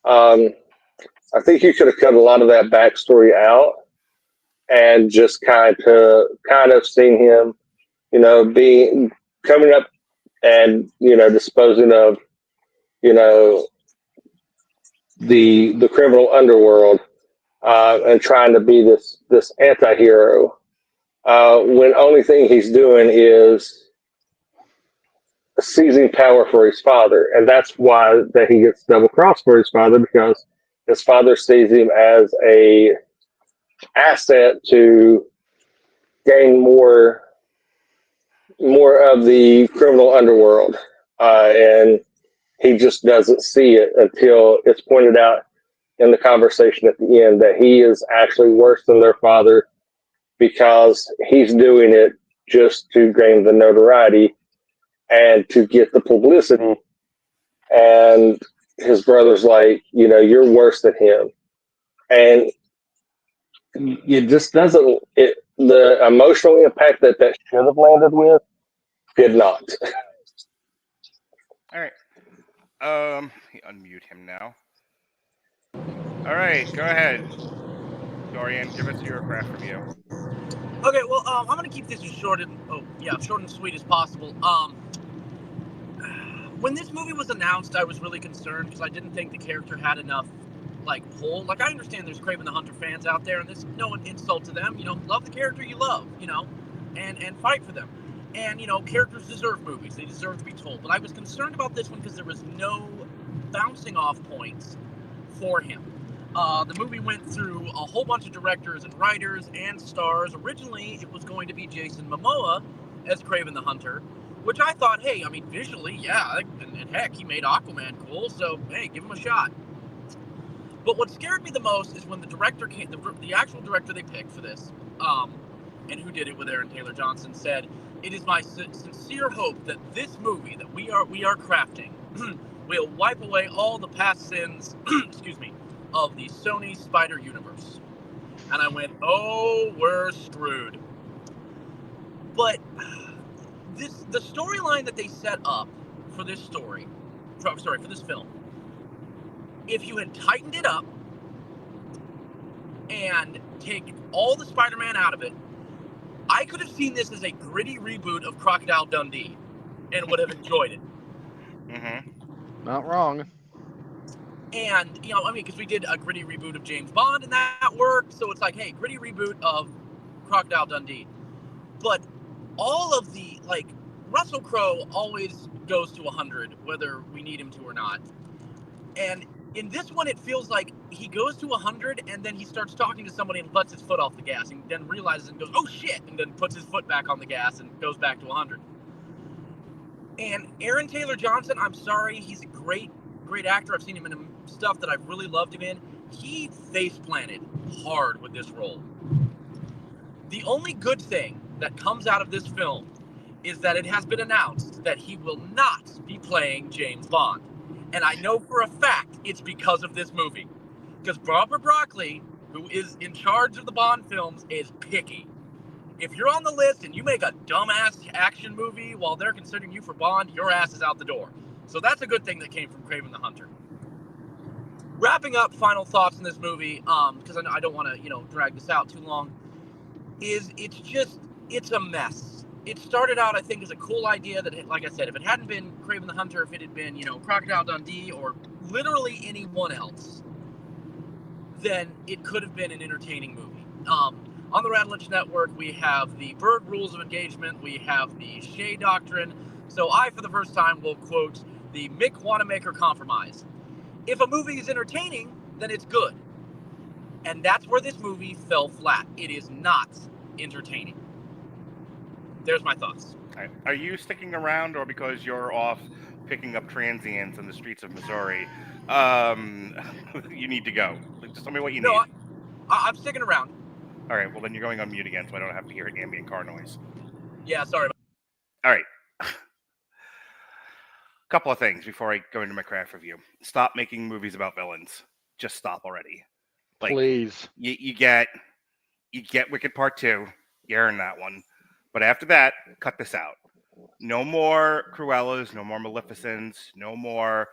I think you could have cut a lot of that backstory out and just kind of seen him, being coming up and disposing of the criminal underworld and trying to be this anti-hero when only thing he's doing is seizing power for his father, and that's why that he gets double crossed for his father, because his father sees him as a asset to gain more of the criminal underworld, and he just doesn't see it until it's pointed out in the conversation at the end that he is actually worse than their father because he's doing it just to gain the notoriety and to get the publicity. And his brother's like, you're worse than him. And it just doesn't, the emotional impact that should have landed with did not. All right. Unmute him now. All right, go ahead, Dorian. Give us your craft review. Okay, well, I'm gonna keep this as short and sweet as possible. When this movie was announced, I was really concerned because I didn't think the character had enough pull. I understand there's Kraven the Hunter fans out there, and this no insult to them. Love the character you love, and fight for them. And characters deserve movies; they deserve to be told. But I was concerned about this one because there was no bouncing off points for him. The movie went through a whole bunch of directors and writers and stars. Originally, it was going to be Jason Momoa as Kraven the Hunter, which I thought, hey, visually, yeah, and heck, he made Aquaman cool, so hey, give him a shot. But what scared me the most is when the director came, the actual director they picked for this, and who did it with Aaron Taylor Johnson, said, "It is my sincere hope that this movie that we are crafting will wipe away all the past sins, excuse me, of the Sony Spider Universe." And I went, oh, we're screwed. But the storyline that they set up for this for this film, if you had tightened it up and take all the Spider-Man out of it, I could have seen this as a gritty reboot of Crocodile Dundee and would have enjoyed it. Mm-hmm. Not wrong. And, because we did a gritty reboot of James Bond and that worked. So it's like, hey, gritty reboot of Crocodile Dundee. But all of the, Russell Crowe always goes to 100, whether we need him to or not. And in this one, it feels like he goes to 100 and then he starts talking to somebody and lets his foot off the gas and then realizes and goes, oh shit, and then puts his foot back on the gas and goes back to 100. And Aaron Taylor Johnson, I'm sorry, he's a great actor. I've seen him in stuff that I've really loved him in. He face planted hard with this role. The only good thing that comes out of this film is that it has been announced that he will not be playing James Bond. And I know for a fact it's because of this movie. Because Barbara Broccoli, who is in charge of the Bond films, is picky. If you're on the list and you make a dumbass action movie while they're considering you for Bond, your ass is out the door. So that's a good thing that came from Kraven the Hunter. Wrapping up, final thoughts in this movie, because I don't want to, drag this out too long, is it's a mess. It started out, I think, as a cool idea that, like I said, if it hadn't been Kraven the Hunter, if it had been, Crocodile Dundee or literally anyone else, then it could have been an entertaining movie. On the Radulich Network, we have the Berg Rules of Engagement, we have the Shea Doctrine, so I, for the first time, will quote the Mick Wanamaker Compromise. If a movie is entertaining, then it's good. And that's where this movie fell flat. It is not entertaining. There's my thoughts. Right. Are you sticking around, or because you're off picking up transients in the streets of Missouri, you need to go? Just tell me what you need. I'm sticking around. All right, well then you're going on mute again, so I don't have to hear ambient car noise. Yeah, sorry. All right, couple of things before I go into my craft review. Stop making movies about villains. Just stop already. Like, Please. you get Wicked Part 2. You earned that one. But after that, cut this out. No more Cruellas, no more Maleficents, no more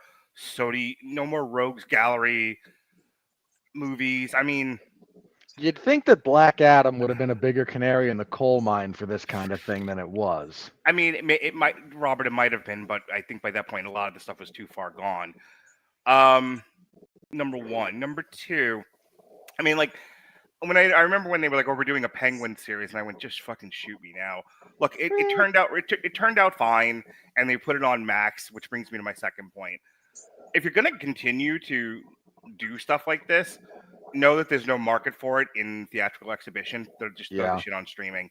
Rogues Gallery movies. I mean, You'd think that Black Adam would have been a bigger canary in the coal mine for this kind of thing than it was. I mean, it might have been, but I think by that point, a lot of the stuff was too far gone. Number one. Number two, I mean, like, when I remember when they were like, "Oh, we're doing a Penguin series," and I went, "Just fucking shoot me now." Look, it turned out fine, and they put it on Max, which brings me to my second point. If you're gonna continue to do stuff like this, know that there's no market for it in theatrical exhibition. They're just throw the shit on streaming.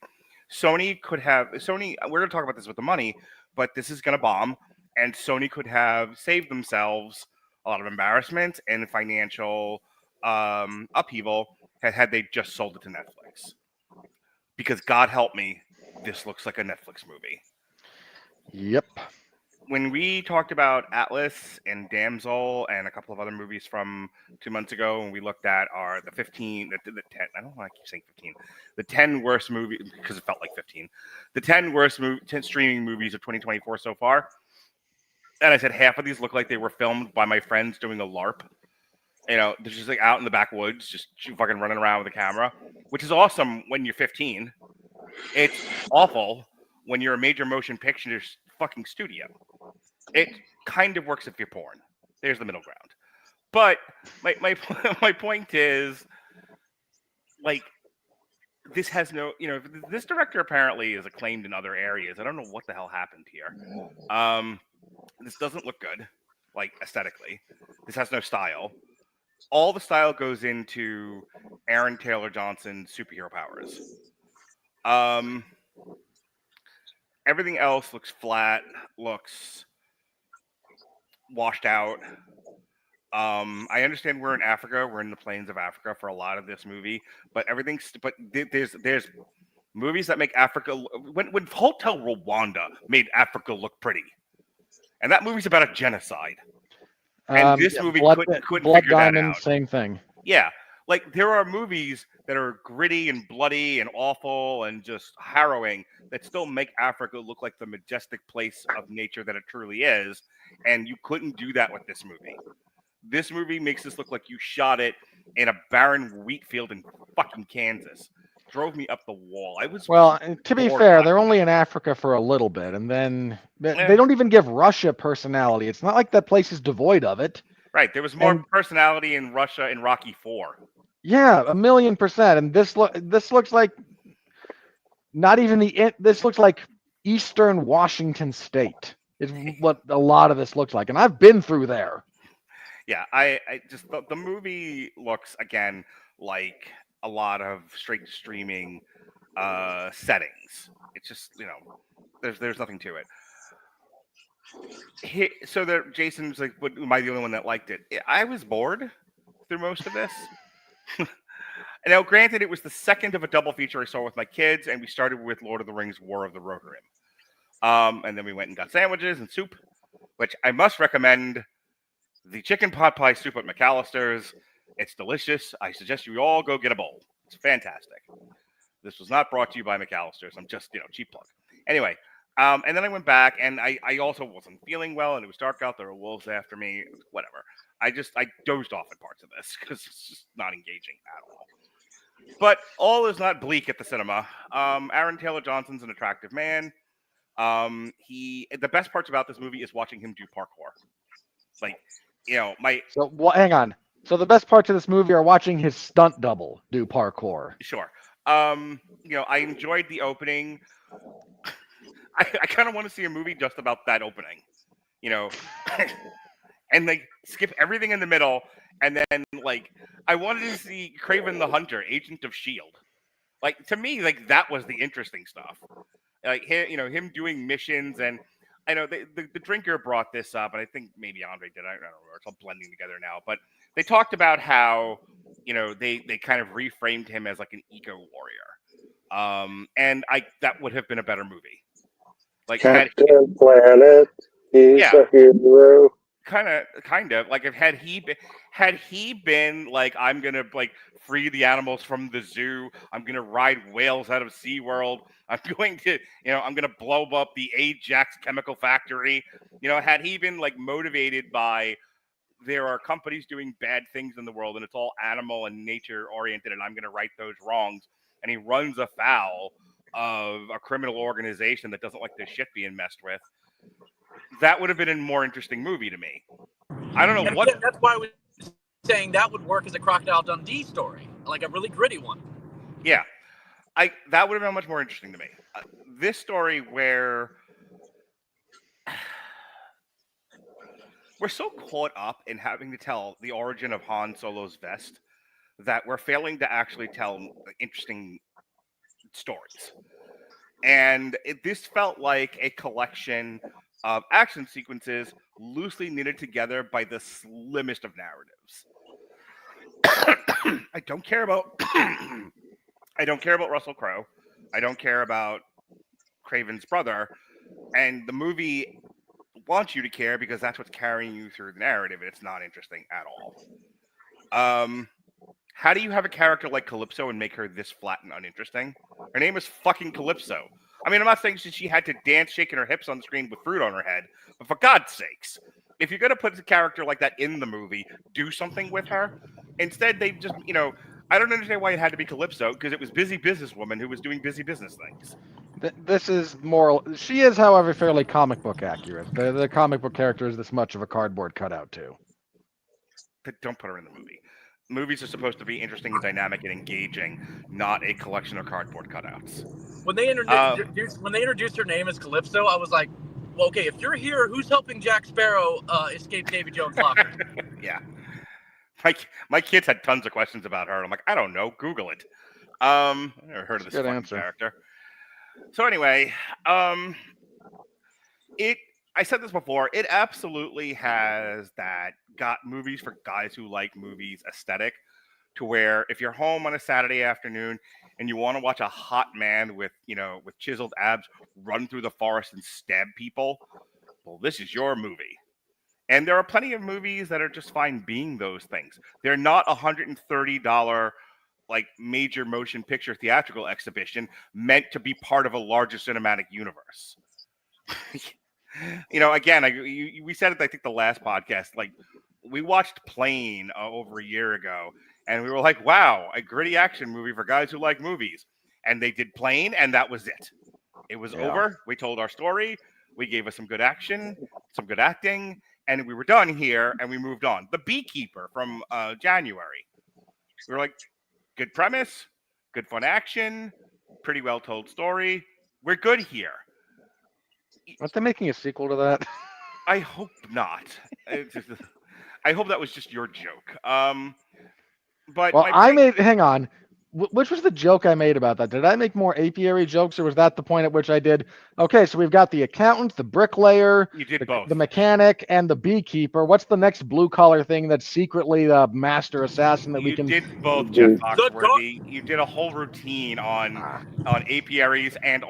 Sony. We're gonna talk about this with the money, but this is gonna bomb, and Sony could have saved themselves a lot of embarrassment and financial upheaval had they just sold it to Netflix. Because God help me, this looks like a Netflix movie. Yep. When we talked about Atlas and Damsel and a couple of other movies from 2 months ago, and we looked at the 10, I don't want to keep saying 15, the 10 worst movies, because it felt like 15, the 10 worst 10 streaming movies of 2024 so far, and I said half of these look like they were filmed by my friends doing a LARP. You know, they're just like out in the backwoods, just fucking running around with a camera, which is awesome when you're 15. It's awful when you're a major motion picture fucking studio. It kind of works if you're porn. There's the middle ground. But my point is, like, this has no, this director apparently is acclaimed in other areas. I don't know what the hell happened here. This doesn't look good, like, aesthetically. This has no style. All the style goes into Aaron Taylor Johnson's superhero powers. Everything else looks flat, looks washed out. I understand we're in Africa. We're in the plains of Africa for a lot of this movie, but there's movies that make Africa. When Hotel Rwanda made Africa look pretty, and that movie's about a genocide. And this movie couldn't Blood figure Diamond, that out. Same thing. Yeah, like, there are movies that are gritty and bloody and awful and just harrowing that still make Africa look like the majestic place of nature that it truly is, and you couldn't do that with this movie. This movie makes this look like you shot it in a barren wheat field in fucking Kansas. Drove me up the wall. To be fair, they're only in Africa for a little bit, and then they don't even give Russia personality. It's not like that place is devoid of it. Right, there was more personality in Russia in Rocky IV. Yeah, 1,000,000%. And this looks like not even this looks like Eastern Washington State is what a lot of this looks like, and I've been through there. Yeah, I just the movie looks again like a lot of straight streaming settings. It's just, there's nothing to it. So Jason's like, am I the only one that liked it? I was bored through most of this. Now, granted, it was the second of a double feature I saw with my kids, and we started with Lord of the Rings: War of the Rohirrim. And then we went and got sandwiches and soup, which I must recommend. The chicken pot pie soup at McAllister's. It's delicious. I suggest you all go get a bowl. It's fantastic. This was not brought to you by McAllister's. I'm just, cheap plug. Anyway, and then I went back, and I also wasn't feeling well, and it was dark out. There were wolves after me. Whatever. I dozed off in parts of this because it's just not engaging at all. But all is not bleak at the cinema. Aaron Taylor Johnson's an attractive man. The best parts about this movie is watching him do parkour. Like, hang on. So the best parts of this movie are watching his stunt double do parkour. Sure. I enjoyed the opening. I kind of want to see a movie just about that opening. And like skip everything in the middle, and then like I wanted to see Kraven the Hunter, Agent of S.H.I.E.L.D. Like, to me, like, that was the interesting stuff. Like, him doing missions, and I know the drinker brought this up, and I think maybe Andre did. I don't know. It's all blending together now, but they talked about how they kind of reframed him as like an eco warrior, and that would have been a better movie. Like, Captain Planet. He's a hero. Kind of like if had he been like, I'm gonna like free the animals from the zoo, I'm gonna ride whales out of SeaWorld, I'm going to, I'm gonna blow up the Ajax chemical factory, had he been like motivated by there are companies doing bad things in the world and it's all animal and nature oriented and I'm gonna right those wrongs, and he runs afoul of a criminal organization that doesn't like their shit being messed with, that would have been a more interesting movie to me. I don't know And what. again, that's why I was saying that would work as a Crocodile Dundee story, like a really gritty one. Yeah, that would have been much more interesting to me. This story where we're so caught up in having to tell the origin of Han Solo's vest that we're failing to actually tell interesting stories. And this felt like a collection of action sequences loosely knitted together by the slimmest of narratives. I don't care about Russell Crowe. I don't care about Kraven's brother. And the movie wants you to care because that's what's carrying you through the narrative. It's not interesting at all. How do you have a character like Calypso and make her this flat and uninteresting? Her name is fucking Calypso. I mean, I'm not saying she had to dance shaking her hips on the screen with fruit on her head, but for God's sakes, if you're going to put a character like that in the movie, do something with her. Instead, they just, I don't understand why it had to be Calypso, because it was busy businesswoman who was doing busy business things. This is more. She is, however, fairly comic book accurate. The comic book character is this much of a cardboard cutout, too. But don't put her in the movie. Movies are supposed to be interesting and dynamic and engaging, not a collection of cardboard cutouts. When they introduced her name as Calypso, I was like, well, okay, if you're here, who's helping Jack Sparrow escape Davy Jones' locker? Yeah. My kids had tons of questions about her. I'm like, I don't know. Google it. I never heard of this fucking character. So anyway, I said this before, it absolutely has that got movies for guys who like movies aesthetic, to where if you're home on a Saturday afternoon and you want to watch a hot man with chiseled abs run through the forest and stab people, well, this is your movie. And there are plenty of movies that are just fine being those things. They're not $130 like major motion picture theatrical exhibition meant to be part of a larger cinematic universe. Again, we said it, I think, the last podcast. Like, we watched Plane over a year ago, and we were like, wow, a gritty action movie for guys who like movies. And they did Plane, and that was it. It was over. We told our story. We gave us some good action, some good acting, and we were done here, and we moved on. The Beekeeper from January. We were like, good premise, good fun action, pretty well told story. We're good here. Aren't they making a sequel to that? I hope not. I hope that was just your joke. But well, hang on. Which was the joke I made about that? Did I make more apiary jokes, or was that the point at which I did? Okay, so we've got the accountant, the bricklayer, you did both, the mechanic, and the beekeeper. What's the next blue-collar thing that's secretly the master assassin that we can? You did both, Jeff Foxworthy. You did a whole routine on apiaries, and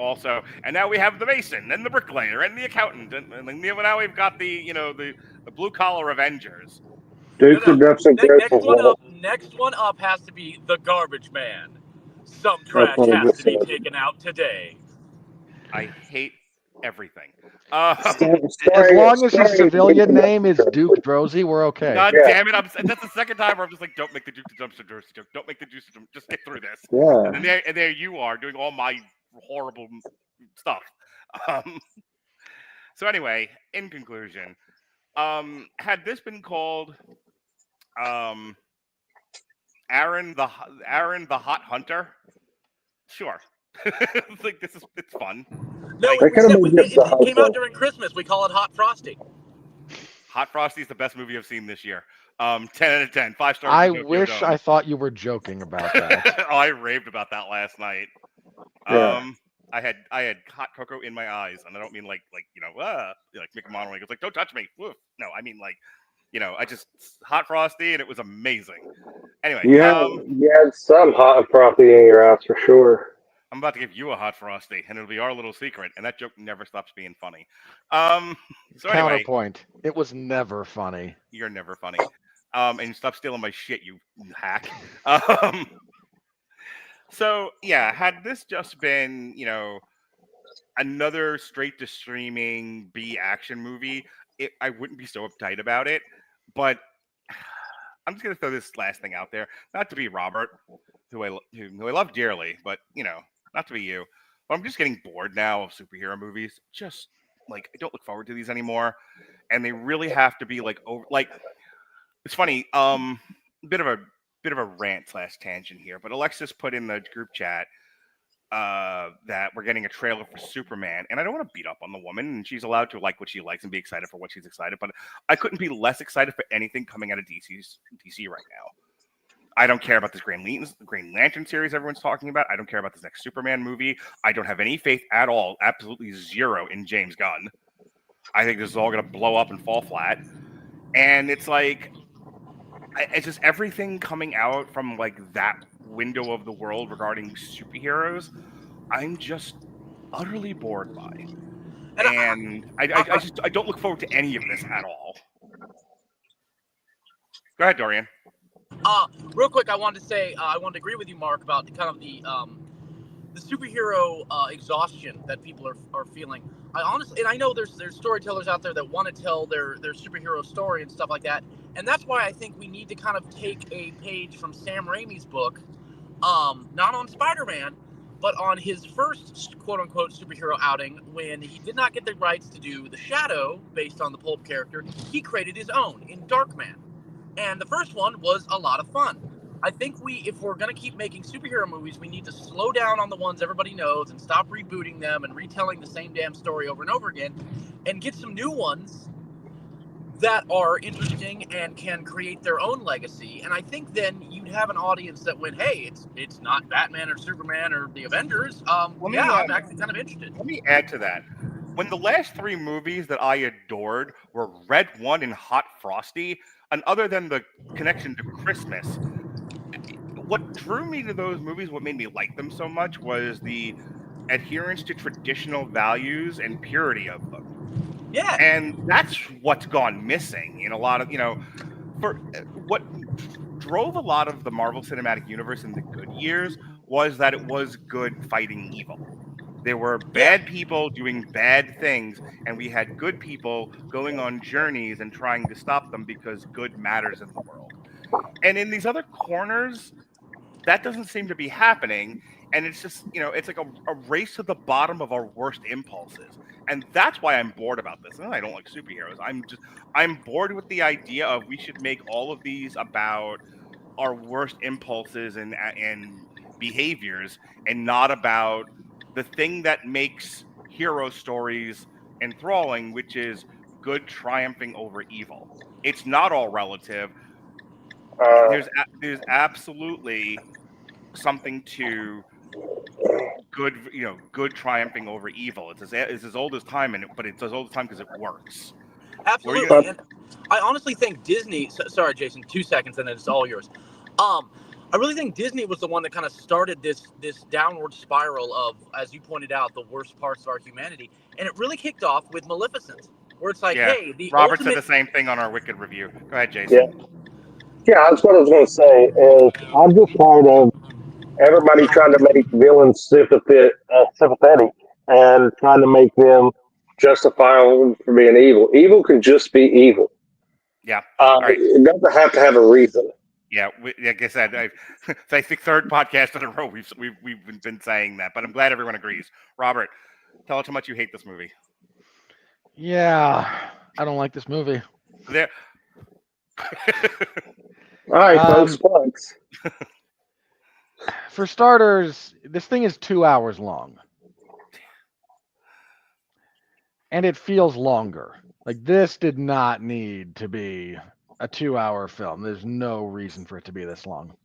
now we have the mason and the bricklayer and the accountant, and now we've got the blue-collar Avengers. Next one up has to be the garbage man. Some trash has to be taken out today. I hate everything. As long as his civilian name is Duke Drosy, we're okay. God damn it! That's the second time where I'm just like, don't make the Duke the Dumpster Drosy joke. Don't make the Duke. Just get through this. Yeah. And there you are doing all my horrible stuff. So anyway, in conclusion, had this been called Aaron the Hot Hunter, sure. It's fun. No, it came out during Christmas. We call it Hot Frosty. Hot Frosty is the best movie I've seen this year. 10 out of 10, 5 stars. I wish I thought you were joking about that. I raved about that last night. Yeah. I had hot cocoa in my eyes, and I don't mean like Mickey Monorail goes like, don't touch me. Woof. No, I mean like, I just Hot Frosty, and it was amazing. Anyway, you had some hot and frothy in your ass for sure. I'm about to give you a hot frosty, and it'll be our little secret, and that joke never stops being funny. So anyway, Counterpoint. It was never funny. you're never funny. And stop stealing my shit, you hack. Um, so yeah, had this just been, another straight to streaming B action movie, I wouldn't be so uptight about it. But I'm just gonna throw this last thing out there, not to be Robert, who I love dearly, but not to be you. But I'm just getting bored now of superhero movies. Just like I don't look forward to these anymore, and they really have to be like over. Like it's funny. Bit of a rant / tangent here, but Alexis put in the group chat that we're getting a trailer for Superman, and I don't want to beat up on the woman, and she's allowed to like what she likes and be excited for what she's excited. But I couldn't be less excited for anything coming out of DC right now. I don't care about this Green Lantern series everyone's talking about. I don't care about this next Superman movie. I don't have any faith at all, absolutely zero, in James Gunn. I think this is all going to blow up and fall flat. And it's like, it's just everything coming out from like that window of the world regarding superheroes, I'm just utterly bored by. And I don't look forward to any of this at all. Go ahead, Dorian. Real quick, I wanted to say I wanted to agree with you, Mark, about kind of the superhero exhaustion that people are feeling. I honestly, and I know there's storytellers out there that want to tell their superhero story and stuff like that, and that's why I think we need to kind of take a page from Sam Raimi's book, not on Spider-Man, but on his first quote-unquote superhero outing when he did not get the rights to do The Shadow based on the pulp character. He created his own in Darkman. And the first one was a lot of fun. I think if we're going to keep making superhero movies, we need to slow down on the ones everybody knows and stop rebooting them and retelling the same damn story over and over again and get some new ones that are interesting and can create their own legacy. And I think then you'd have an audience that went, hey, it's not Batman or Superman or the Avengers. I'm actually kind of interested. Let me add to that. When the last 3 movies that I adored were Red One and Hot Frosty, and other than the connection to Christmas, what drew me to those movies, what made me like them so much, was the adherence to traditional values and purity of them. Yeah. And that's what's gone missing in a lot of, for what drove a lot of the Marvel Cinematic Universe in the good years was that it was good fighting evil. There were bad people doing bad things, and we had good people going on journeys and trying to stop them because good matters in the world. And in these other corners, that doesn't seem to be happening. And it's just, it's like a race to the bottom of our worst impulses. And that's why I'm bored about this. And I don't like superheroes. I'm bored with the idea of we should make all of these about our worst impulses and behaviors, and not about the thing that makes hero stories enthralling, which is good triumphing over evil. It's not all relative. There's absolutely something to good triumphing over evil. It's as old as time, but it's as old as time because it works. Absolutely. And I honestly think Disney. Sorry, Jason. 2 seconds, and then it's all yours. I really think Disney was the one that kind of started this downward spiral of, as you pointed out, the worst parts of our humanity, and it really kicked off with Maleficent, where it's like, hey, Robert said the same thing on our Wicked review. Go ahead, Jason. Yeah, that's what I was going to say. Is I'm just tired of everybody trying to make villains sympathetic and trying to make them justifiable for being evil. Evil can just be evil. Yeah. Right. It doesn't have to have a reason. Yeah, like I said, I think third podcast in a row we've been saying that, but I'm glad everyone agrees. Robert, tell us how much you hate this movie. Yeah, I don't like this movie. There. All right, folks, plugs. For starters, this thing is 2 hours long. And it feels longer. Like, this did not need to be a 2-hour film. There's no reason for it to be this long.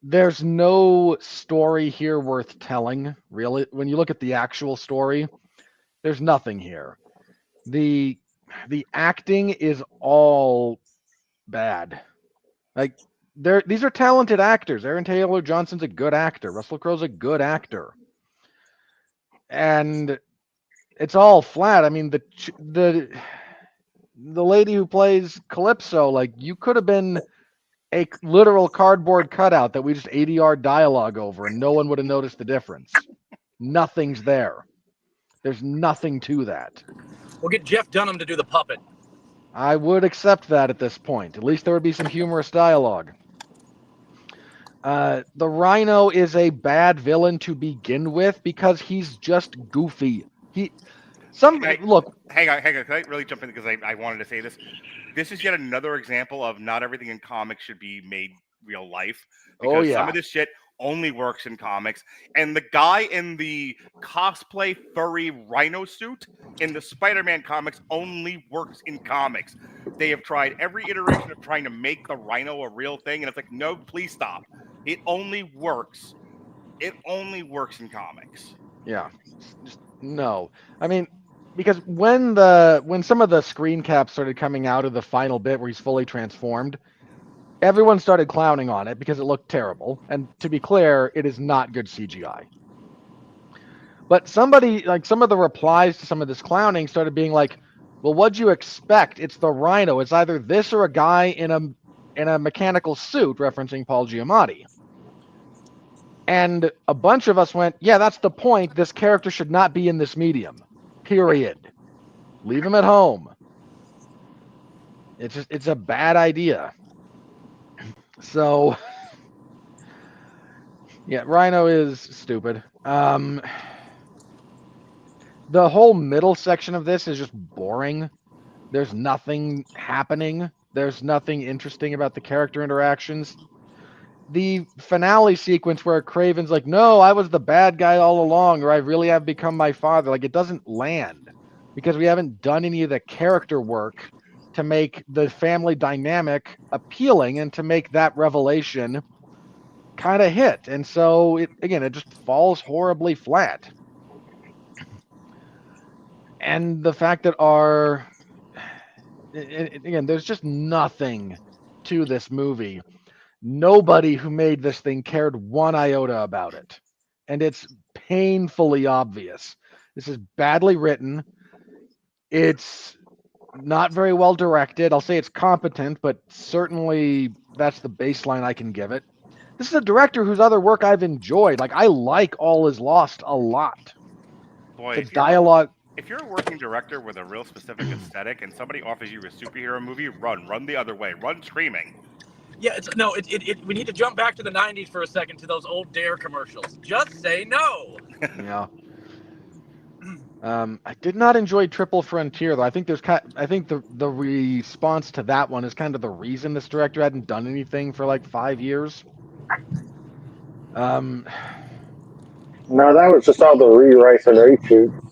There's no story here worth telling, really. When you look at the actual story, there's nothing here. The acting is all bad. Like, these are talented actors. Aaron Taylor Johnson's a good actor. Russell Crowe's a good actor. And it's all flat. I mean, the lady who plays Calypso, like, you could have been a literal cardboard cutout that we just ADR dialogue over and no one would have noticed the difference. Nothing's there. There's nothing to that. We'll get Jeff Dunham to do the puppet. I would accept that at this point. At least there would be some humorous dialogue. The Rhino is a bad villain to begin with because he's just goofy. Look. Hang on. Can I really jump in because I wanted to say this? This is yet another example of not everything in comics should be made real life. Because some of this shit only works in comics. And the guy in the cosplay furry rhino suit in the Spider-Man comics only works in comics. They have tried every iteration of trying to make the rhino a real thing, and it's like, no, please stop. It only works. It only works in comics. Yeah. Just, no. I mean, because when some of the screen caps started coming out of the final bit where he's fully transformed, everyone started clowning on it because it looked terrible. And to be clear, it is not good CGI. But somebody, like some of the replies to some of this clowning started being like, well, what'd you expect? It's the Rhino. It's either this or a guy in a mechanical suit, referencing Paul Giamatti. And a bunch of us went, yeah, that's the point. This character should not be in this medium. Period. Leave him at home. It's a bad idea. So, yeah, Rhino is stupid. The whole middle section of this is just boring. There's nothing happening. There's nothing interesting about the character interactions. The finale sequence where Kraven's like, no, I was the bad guy all along, or I really have become my father. Like, it doesn't land because we haven't done any of the character work to make the family dynamic appealing and to make that revelation kind of hit. And so, it just falls horribly flat. And the fact that there's just nothing to this movie. Nobody who made this thing cared one iota about it. And it's painfully obvious. This is badly written. It's not very well directed. I'll say it's competent, but certainly that's the baseline I can give it. This is a director whose other work I've enjoyed. Like, I like All Is Lost a lot. Boy, the dialogue... If you're a working director with a real specific aesthetic and somebody offers you a superhero movie, run the other way. Run screaming. Yeah, we need to jump back to the 90s for a second to those old Dare commercials. Just say no. Yeah. I did not enjoy Triple Frontier though. I think the response to that one is kind of the reason this director hadn't done anything for like 5 years. No, that was just all the rewrites and reshoots.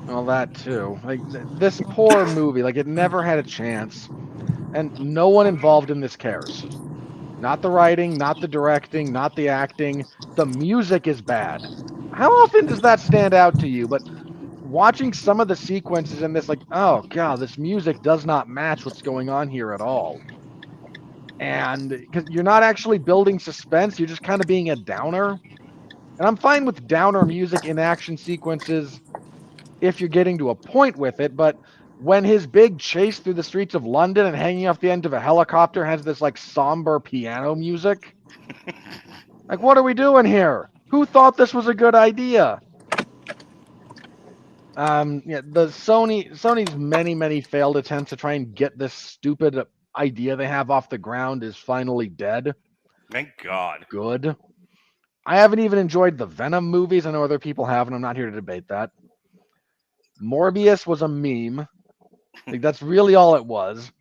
Well, that too. Like this poor movie, like it never had a chance, and no one involved in this cares. Not the writing, not the directing, not the acting. The music is bad. How often does that stand out to you? But watching some of the sequences in this, like, oh god, this music does not match what's going on here at all. And because you're not actually building suspense, you're just kind of being a downer. And I'm fine with downer music in action sequences if you're getting to a point with it, but when his big chase through the streets of London and hanging off the end of a helicopter has this like somber piano music, like what are we doing here? Who thought this was a good idea? The Sony's many failed attempts to try and get this stupid idea they have off the ground is finally dead. Thank God. Good. I haven't even enjoyed the Venom movies. I know other people have, and I'm not here to debate that. Morbius was a meme. Like, that's really all it was.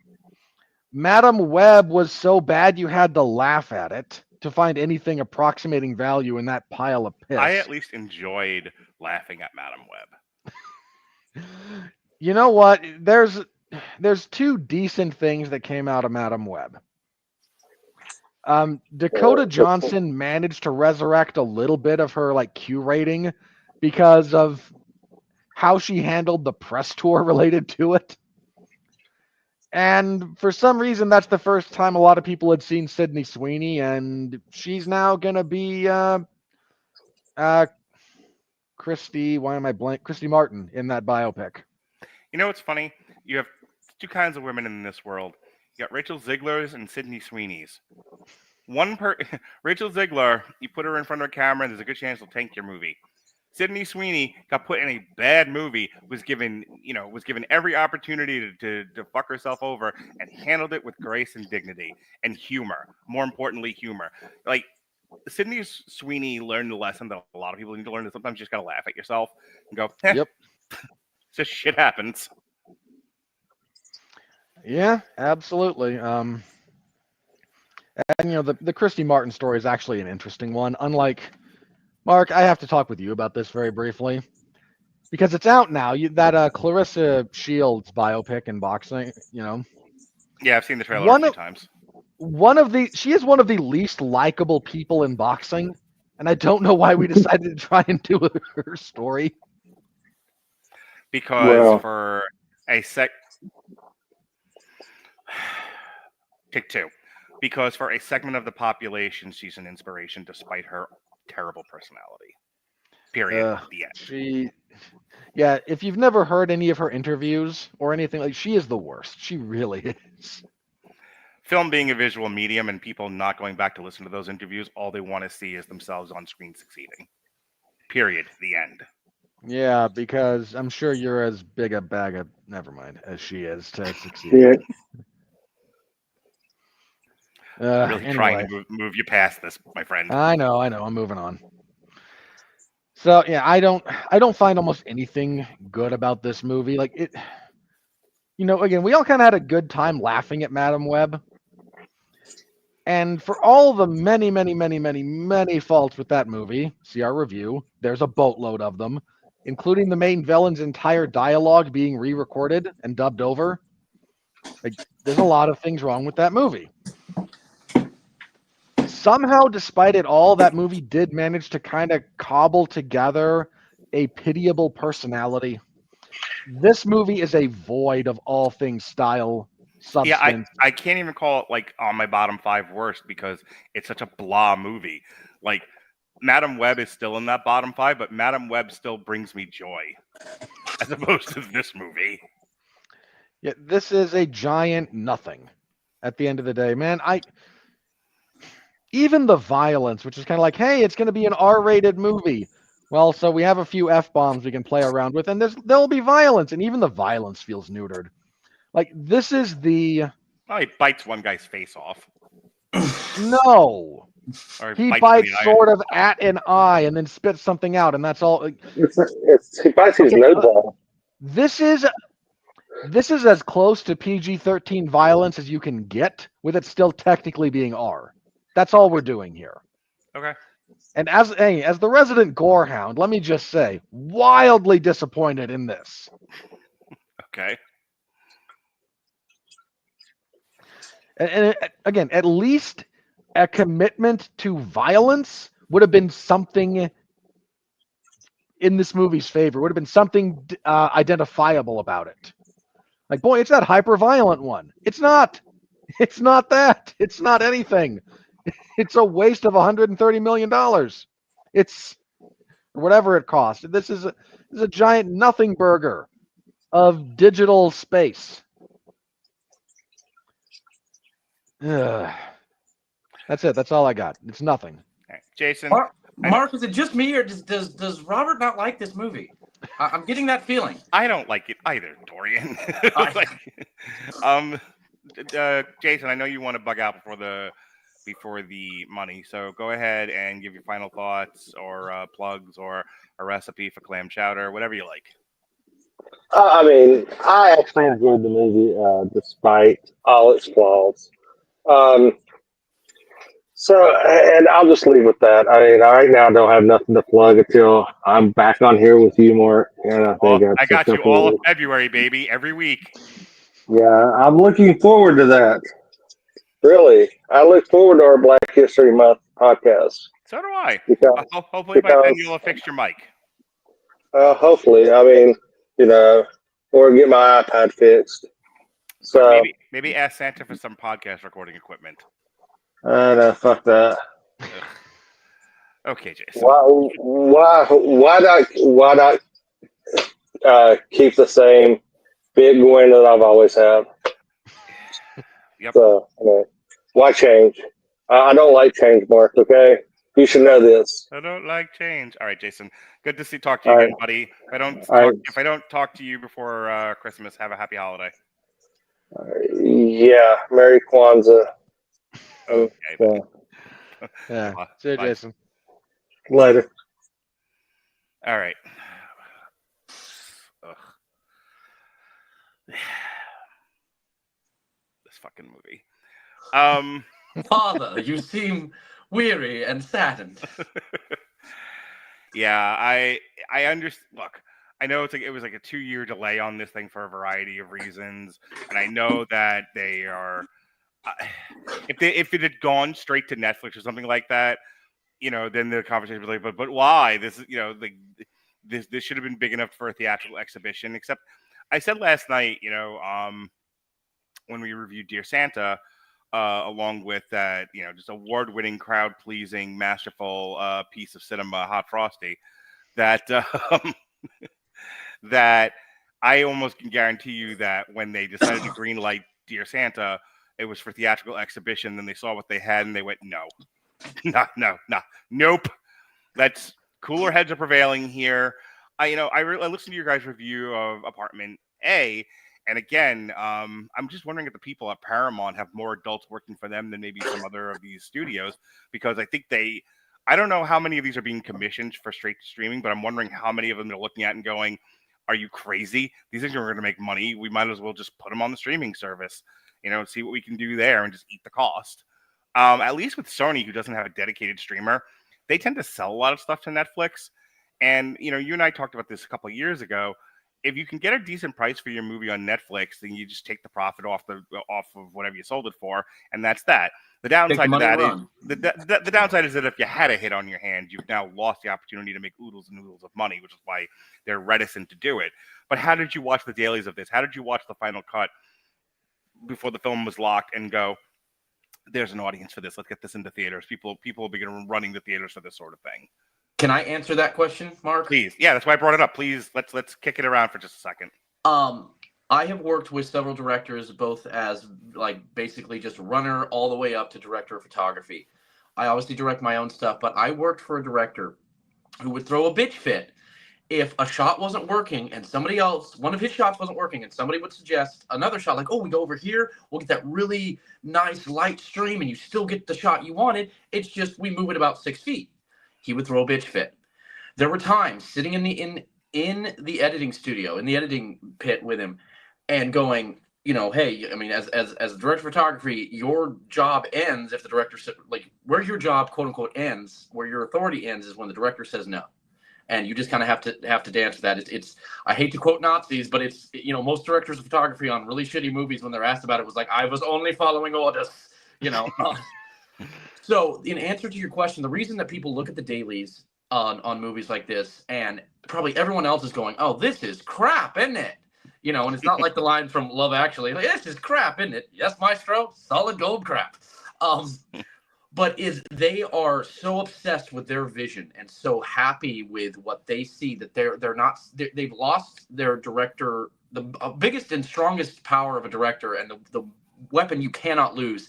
Madam Web was so bad you had to laugh at it to find anything approximating value in that pile of piss. I at least enjoyed laughing at Madam Web. You know what? There's two decent things that came out of Madam Web. Dakota Johnson managed to resurrect a little bit of her like Q rating because of how she handled the press tour related to it. And for some reason, that's the first time a lot of people had seen Sydney Sweeney, and she's now gonna be Christy. Why am I blank? Christy Martin in that biopic. You know what's funny? You have two kinds of women in this world. You got Rachel Ziegler's and Sydney Sweeney's. Rachel Ziegler, you put her in front of a camera, and there's a good chance she'll tank your movie. Sydney Sweeney got put in a bad movie, was given every opportunity to fuck herself over, and handled it with grace and dignity and humor. More importantly, humor. Like, Sydney Sweeney learned a lesson that a lot of people need to learn. That sometimes you just gotta laugh at yourself and go, Yep. Just shit happens. Yeah, absolutely. And the Christy Martin story is actually an interesting one. Unlike Mark, I have to talk with you about this very briefly because it's out now. That Clarissa Shields biopic in boxing, Yeah, I've seen the trailer a few times. She is one of the least likable people in boxing, and I don't know why we decided to try and do her story. Because for a Take two. Because for a segment of the population, she's an inspiration despite her terrible personality. Period. The end. If you've never heard any of her interviews or anything, like, she is the worst. She really is. Film being a visual medium and people not going back to listen to those interviews, all they want to see is themselves on screen succeeding. Period. The end. Yeah, because I'm sure you're as big a bag of never mind as she is to succeed. Yeah. I'm really trying to move you past this, my friend. I know. I'm moving on. So yeah, I don't find almost anything good about this movie. Like it, again, we all kind of had a good time laughing at Madam Web. And for all the many, many, many, many, many faults with that movie, see our review. There's a boatload of them, including the main villain's entire dialogue being re-recorded and dubbed over. Like, there's a lot of things wrong with that movie. Somehow, despite it all, that movie did manage to kind of cobble together a pitiable personality. This movie is a void of all things style, substance. Yeah, I can't even call it like on my bottom 5 worst because it's such a blah movie. Like, Madam Web is still in that bottom 5, but Madam Web still brings me joy as opposed to this movie. Yeah, this is a giant nothing at the end of the day, man. Even the violence, which is kind of like, hey, it's going to be an R-rated movie. Well, so we have a few F-bombs we can play around with, and there'll be violence, and even the violence feels neutered. Like, this is the... Oh, he bites one guy's face off. No. Or he bites sort of at an eye and then spits something out, and that's all. He bites his nose off. This is as close to PG-13 violence as you can get, with it still technically being R. That's all we're doing here. Okay. And as the resident gorehound, let me just say, wildly disappointed in this. Okay. And again, at least a commitment to violence would have been something in this movie's favor. Would have been something identifiable about it. Like, boy, it's that hyper-violent one. It's not. It's not that. It's not anything. It's a waste of $130 million. It's whatever it cost. This is a giant nothing burger of digital space. Ugh. That's it. That's all I got. It's nothing. Right. Jason. Mark, is it just me, or does Robert not like this movie? I'm getting that feeling. I don't like it either, Dorian. Jason, I know you want to bug out before the money, so go ahead and give your final thoughts or plugs or a recipe for clam chowder, whatever you like. I mean, I actually enjoyed the movie despite all its flaws. And I'll just leave with that. I mean, right now I don't have nothing to plug until I'm back on here with you, Mark. And I got you all of February, baby, every week. Yeah, I'm looking forward to that. Really, I look forward to our Black History Month podcast. So do I. Because Hopefully by then you'll have fixed your mic. Hopefully, I mean, or get my iPad fixed. So maybe ask Santa for some podcast recording equipment. no, fuck that. Ugh. Okay, Jason. Why not keep the same big win that I've always had? Yep. So, why change? I don't like change, Mark. Okay, you should know this. I don't like change. All right, Jason. Good to talk to you All again, right. buddy. If I don't talk to you before Christmas, have a happy holiday. Yeah, Merry Kwanzaa. Okay. Yeah. Bye. See you, Bye. Jason. Later. All right. Ugh. This fucking movie. Father, you seem weary and saddened. Yeah, I understand. Look, I know it was like a 2-year delay on this thing for a variety of reasons, and I know that they are. If it had gone straight to Netflix or something like that, then the conversation was like, but why? This is this should have been big enough for a theatrical exhibition. Except, I said last night, when we reviewed Dear Santa, along with that, just award-winning, crowd-pleasing, masterful piece of cinema, Hot Frosty, that that I almost can guarantee you that when they decided to greenlight Dear Santa, it was for theatrical exhibition. Then they saw what they had and they went, no, nope. That's cooler heads are prevailing here. I listened to your guys' review of Apartment A. And again, I'm just wondering if the people at Paramount have more adults working for them than maybe some other of these studios, because I think I don't know how many of these are being commissioned for straight streaming, but I'm wondering how many of them they're looking at and going, are you crazy? These things are going to make money. We might as well just put them on the streaming service, and see what we can do there and just eat the cost. At least with Sony, who doesn't have a dedicated streamer, they tend to sell a lot of stuff to Netflix. And, you and I talked about this a couple of years ago. If you can get a decent price for your movie on Netflix, then you just take the profit off of whatever you sold it for, and that's that. The downside to that is the downside is that if you had a hit on your hand, you've now lost the opportunity to make oodles and noodles of money, which is why they're reticent to do it. But how did you watch the dailies of this? How did you watch the final cut before the film was locked and go, there's an audience for this, let's get this into theaters? People will begin running the theaters for this sort of thing. Can I answer that question, Mark? Please. Yeah, that's why I brought it up. Please, let's kick it around for just a second. I have worked with several directors, both as basically just runner all the way up to director of photography. I obviously direct my own stuff, but I worked for a director who would throw a bitch fit if a shot wasn't working and one of his shots wasn't working, and somebody would suggest another shot, like, oh, we go over here, we'll get that really nice light stream, and you still get the shot you wanted. It's just we move it about 6 feet. He would throw a bitch fit. There were times sitting in the editing studio, in the editing pit with him, and going, hey, I mean, as a director of photography, your job ends if the director said, where your job, quote unquote, ends, where your authority ends, is when the director says no, and you just kind of have to dance with that. It's I hate to quote Nazis, but it's most directors of photography on really shitty movies, when they're asked about it, was like, I was only following orders, So, in answer to your question, the reason that people look at the dailies on movies like this, and probably everyone else is going, oh, this is crap, isn't it? And it's not like the line from Love Actually, like, this is crap, isn't it? Yes, maestro, solid gold crap. But they are so obsessed with their vision and so happy with what they see that they've lost their director. The biggest and strongest power of a director, and the weapon you cannot lose,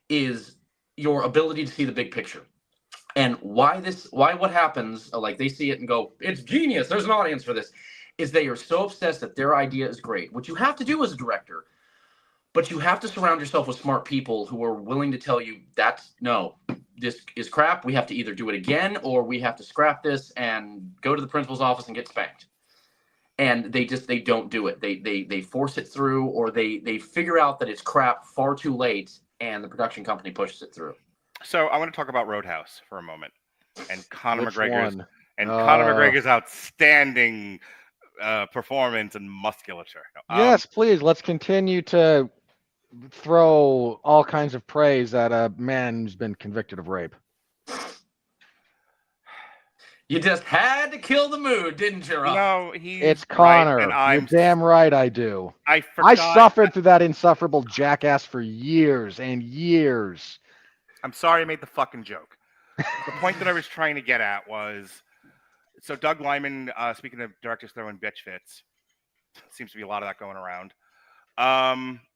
is your ability to see the big picture. And why what happens, like they see it and go, it's genius, there's an audience for this, is they are so obsessed that their idea is great, which you have to do as a director. But you have to surround yourself with smart people who are willing to tell you this is crap. We have to either do it again, or we have to scrap this and go to the principal's office and get spanked. And they don't do it. They force it through, or they figure out that it's crap far too late, and the production company pushes it through. So I want to talk about Roadhouse for a moment, and Conor McGregor's outstanding performance and musculature. Yes, please. Let's continue to throw all kinds of praise at a man who's been convicted of rape. You just had to kill the mood, didn't you, Rob? No, he's It's right, Connor. and You're I'm damn right I do. I I forgot. suffered through that insufferable jackass for years and years. I'm sorry I made the fucking joke. The point that I was trying to get at was, so Doug Lyman, speaking of directors throwing bitch fits, seems to be a lot of that going around.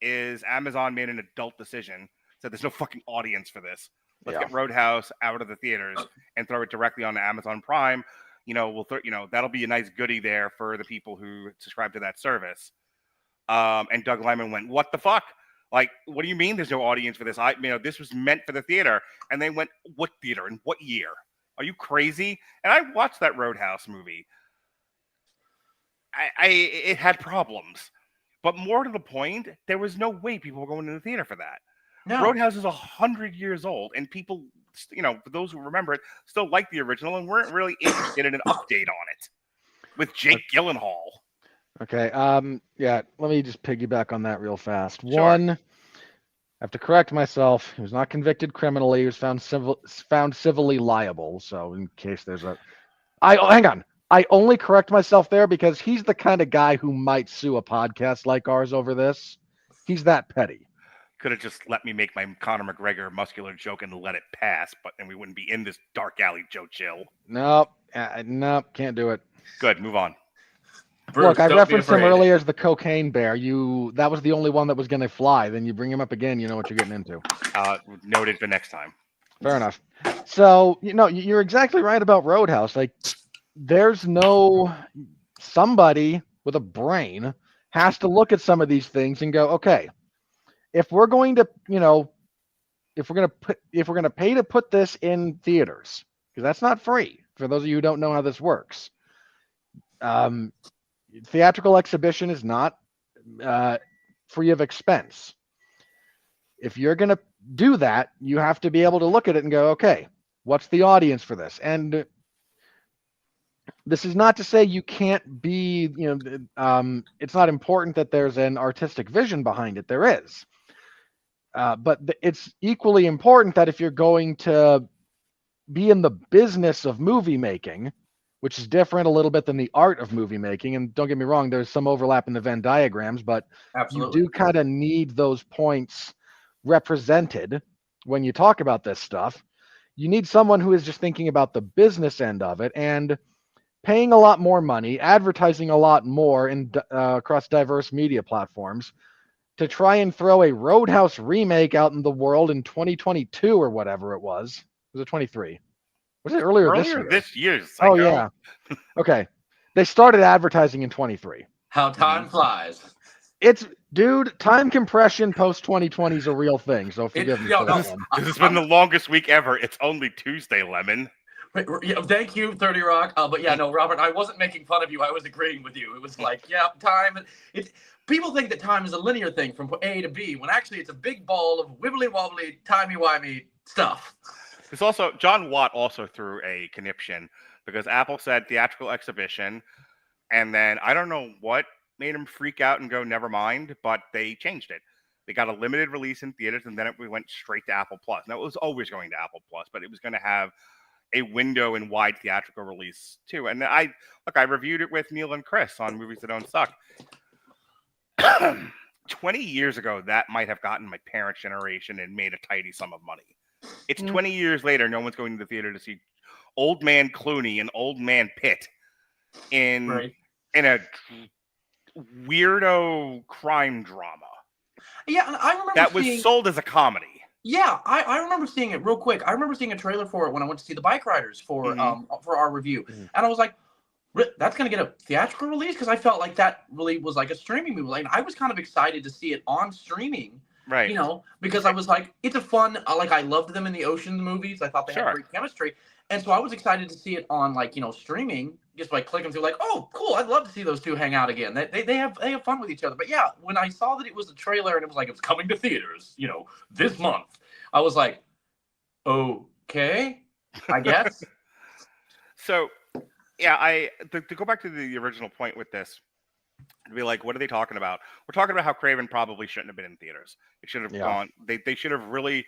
Is Amazon made an adult decision, said there's no fucking audience for this. Let's get Roadhouse out of the theaters and throw it directly on Amazon Prime. That'll be a nice goodie there for the people who subscribe to that service. And Doug Lyman went, "What the fuck? Like, what do you mean there's no audience for this? This was meant for the theater." And they went, "What theater? In what year? Are you crazy?" And I watched that Roadhouse movie. It had problems, but more to the point, there was no way people were going to the theater for that. No. Roadhouse is 100 years old, and people, for those who remember it, still like the original and weren't really interested in an update on it with Jake Gyllenhaal. Okay. Yeah. Let me just piggyback on that real fast. Sure. One, I have to correct myself. He was not convicted criminally. He was found civilly liable. So, in case there's hang on. I only correct myself there because he's the kind of guy who might sue a podcast like ours over this. He's that petty. Could have just let me make my Conor McGregor muscular joke and let it pass, but then we wouldn't be in this dark alley, Joe Chill. Nope. Nope. Can't do it. Good. Move on. Bruce, Look, I don't be referenced him afraid. earlier as the cocaine bear. That was the only one that was going to fly. Then you bring him up again, you know what you're getting into. Noted for next time. Fair enough. So, you're exactly right about Roadhouse. Like, there's somebody with a brain has to look at some of these things and go, okay, if we're going to, if we're going to pay to put this in theaters, because that's not free for those of you who don't know how this works. Theatrical exhibition is not free of expense. If you're going to do that, you have to be able to look at it and go, okay, what's the audience for this? And this is not to say you can't be, it's not important that there's an artistic vision behind it. There is. But it's equally important that if you're going to be in the business of movie making, which is different a little bit than the art of movie making, and don't get me wrong, there's some overlap in the Venn diagrams, but Absolutely. you do kind of need those points represented when you talk about this stuff. You need someone who is just thinking about the business end of it and paying a lot more money, advertising a lot more across diverse media platforms to try and throw a Roadhouse remake out in the world in 2022 or whatever it was. Was it 23? Was it earlier this year? Oh, yeah. Okay. They started advertising in 23. How time flies. Dude, time compression post 2020 is a real thing, so forgive me for that one. This has been the longest week ever. It's only Tuesday, Lemon. Thank you, 30 Rock. But yeah, no, Robert, I wasn't making fun of you. I was agreeing with you. It was like, yeah, time. People think that time is a linear thing from A to B, when actually it's a big ball of wibbly-wobbly, timey-wimey stuff. There's also, John Watt also threw a conniption because Apple said theatrical exhibition, and then I don't know what made him freak out and go, never mind, but they changed it. They got a limited release in theaters, and then we went straight to Apple Plus. Now, it was always going to Apple Plus, but it was going to have a window and wide theatrical release too. And I reviewed it with Neil and Chris on Movies That Don't Suck. 20 years ago, that might have gotten my parents' generation and made a tidy sum of money. It's 20 years later, no one's going to the theater to see Old Man Clooney and Old Man Pitt in a weirdo crime drama. Yeah, and I remember that was sold as a comedy. Yeah, I remember seeing it real quick. I remember seeing a trailer for it when I went to see The Bike Riders for our review. And I was like, that's going to get a theatrical release? Because I felt like that really was like a streaming movie. Like, I was kind of excited to see it on streaming. Right. Because I was like, it's a fun, I loved them in the Ocean movies. I thought they had great chemistry. And so I was excited to see it on, streaming, just by clicking through, oh, cool, I'd love to see those two hang out again. They have fun with each other. But yeah, when I saw that it was a trailer and it was like, it's coming to theaters, this month, I was like, okay, I guess. So, yeah, to go back to the original point with this, to be like, what are they talking about? We're talking about how Kraven probably shouldn't have been in theaters. It should have gone. They should have really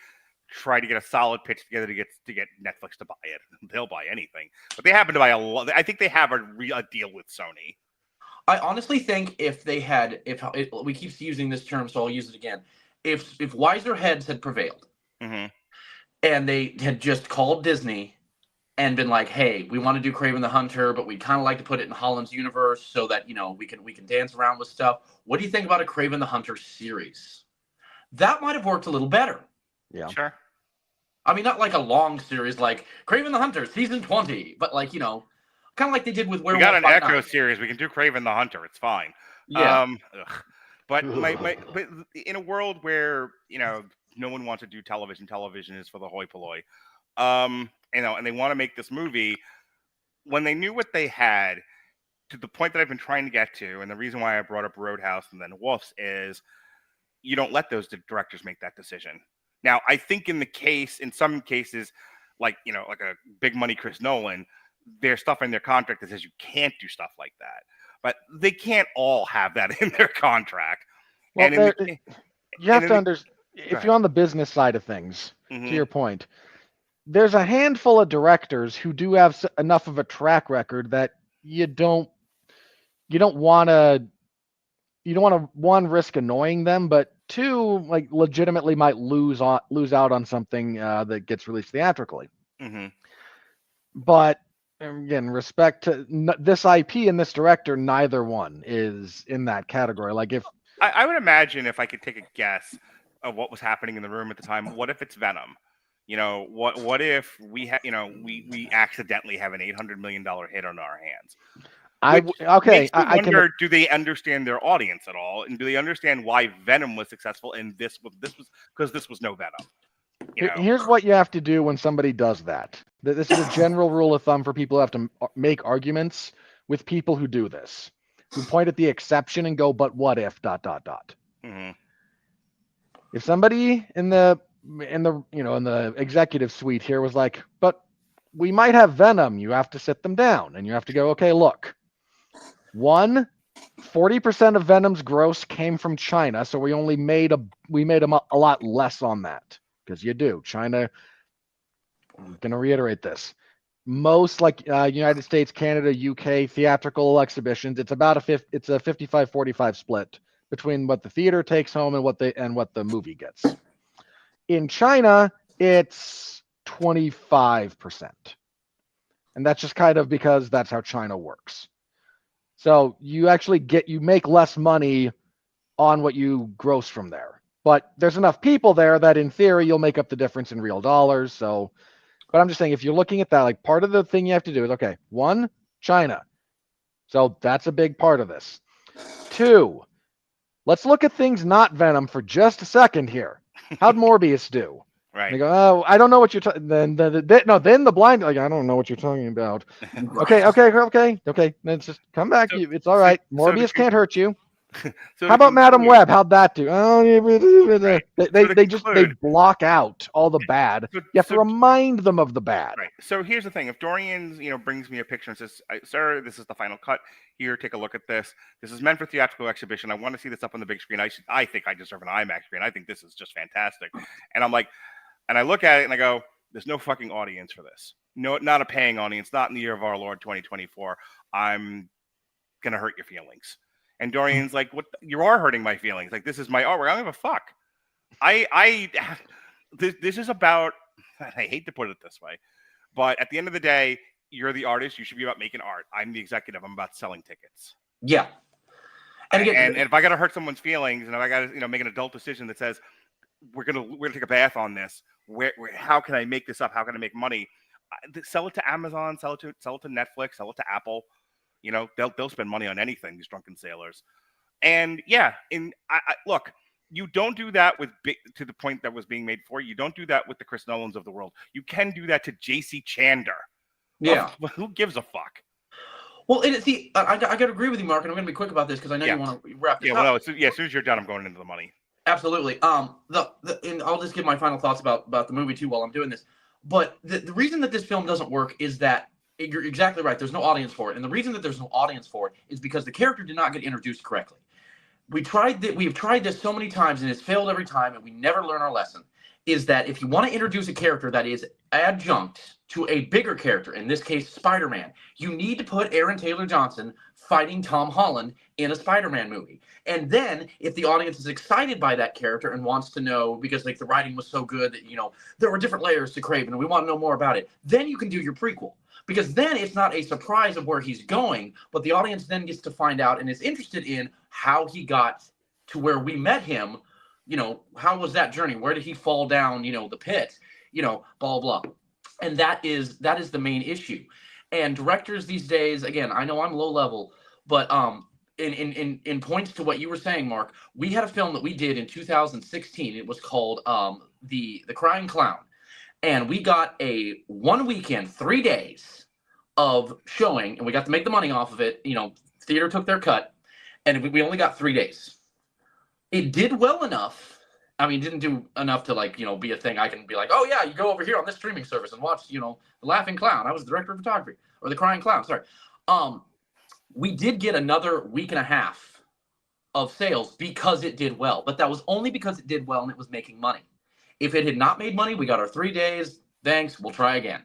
try to get a solid pitch together to get Netflix to buy it. They'll buy anything, but they happen to buy a lot. I think they have a deal with Sony. I honestly think if we keep using this term, so I'll use it again. If wiser heads had prevailed, Mm-hmm. and they had just called Disney and been like, "Hey, we want to do Kraven the Hunter, but we'd kind of like to put it in Holland's universe so that we can dance around with stuff. What do you think about a Kraven the Hunter series?" That might have worked a little better. Yeah, Sure. I mean, not like a long series like Kraven the Hunter season 20, but like kind of like they did with Werewolf. We got an by Echo Night. series. We can do Kraven the Hunter. It's fine. Yeah. But but in a world where no one wants to do television. Television is for the hoi polloi. And they want to make this movie. When they knew what they had, to the point that I've been trying to get to, and the reason why I brought up Roadhouse and then Wolf's is, you don't let those directors make that decision. Now, I think in some cases, like a big money Chris Nolan, there's stuff in their contract that says you can't do stuff like that. But they can't all have that in their contract. well, And you have to understand. If you're on the business side of things, Mhm. to your point, there's a handful of directors who do have enough of a track record that you don't want to one, risk annoying them, but two, like legitimately might lose out on something that gets released theatrically. Mm-hmm. But again, respect to this IP and this director, neither one is in that category. Like if I would imagine, if I could take a guess of what was happening in the room at the time, what if it's Venom? What if we we accidentally have an $800 million hit on our hands? I wonder, do they understand their audience at all, and do they understand why Venom was successful and this was because this was no Venom? Here's what you have to do when somebody does that. This is a general rule of thumb for people who have to make arguments with people who do this, who point at the exception and go, "But what if ... Mm-hmm. If somebody in the executive suite here was like, "But we might have Venom," you have to sit them down and you have to go, "Okay, look. 40% of Venom's gross came from China, so we made a lot less on that." Because you do. China, I'm going to reiterate this. Most United States, Canada, UK theatrical exhibitions, it's about a 55-45 split between what the theater takes home and what the movie gets. In China, it's 25%. And that's just kind of because that's how China works. So you make less money on what you gross from there. But there's enough people there that in theory you'll make up the difference in real dollars. So, but I'm just saying, if you're looking at that, like part of the thing you have to do is, okay, 1, China. So that's a big part of this. 2, let's look at things not Venom for just a second here. How'd Morbius do? Right. They go, "Oh, I don't know what you're talking." Then the blind, like, "I don't know what you're talking about." Okay. Then just come back. It's all right. Morbius can't hurt you. How about Madam Web? How'd that do? Oh, Right. They block out all the bad. You have to remind them of the bad. Right. So here's the thing: if Dorian, brings me a picture and says, "Sir, this is the final cut. Here, take a look at this. This is meant for theatrical exhibition. I want to see this up on the big screen. I think I deserve an IMAX screen. I think this is just fantastic." And I'm like, and I look at it and I go, "There's no fucking audience for this. No, not a paying audience. Not in the year of our Lord 2024. I'm gonna hurt your feelings." And Dorian's like, "What? You are hurting my feelings. Like, this is my artwork. I don't give a fuck. This is about." I hate to put it this way, but at the end of the day, you're the artist. You should be about making art. I'm the executive. I'm about selling tickets. Yeah. And if I got to hurt someone's feelings, and if I got to make an adult decision that says we're gonna take a bath on this, how can I make this up? How can I make money? Sell it to Amazon. Sell it to Netflix. Sell it to Apple. They'll spend money on anything, these drunken sailors. And yeah, look, you don't do that to the point that was being made for you. You don't do that with the Chris Nolans of the world. You can do that to J.C. Chandor. Yeah. Well, who gives a fuck? Well, I got to agree with you, Mark, and I'm going to be quick about this because I know you want to wrap this up. Well, as soon as you're done, I'm going into the money. Absolutely. And I'll just give my final thoughts about the movie too while I'm doing this. But the reason that this film doesn't work is that you're exactly right. There's no audience for it. And the reason that there's no audience for it is because the character did not get introduced correctly. We've tried this so many times and it's failed every time, and we never learn our lesson. is that if you want to introduce a character that is adjunct to a bigger character, in this case, Spider-Man, you need to put Aaron Taylor Johnson fighting Tom Holland in a Spider-Man movie. And then if the audience is excited by that character and wants to know, because like the writing was so good that, you know, there were different layers to Kraven and we want to know more about it, then you can do your prequel. Because then it's not a surprise of where he's going, but the audience then gets to find out and is interested in how he got to where we met him. You know, how was that journey? Where did he fall down, you know, the pit, you know, blah, blah. And that is the main issue. And directors these days, again, I know I'm low level, but in points to what you were saying, Mark, we had a film that we did in 2016. It was called the Crying Clown. And we got a 1 weekend, 3 days of showing, and we got to make the money off of it. You know, theater took their cut, and we only got 3 days. It did well enough. I mean, it didn't do enough to, like, you know, be a thing I can be like, oh, yeah, you go over here on this streaming service and watch, you know, The Laughing Clown. I was the director of photography. Or The Crying Clown, sorry. We did get another week and a half of sales because it did well. But that was only because it did well and it was making money. If it had not made money, we got our 3 days. Thanks. We'll try again.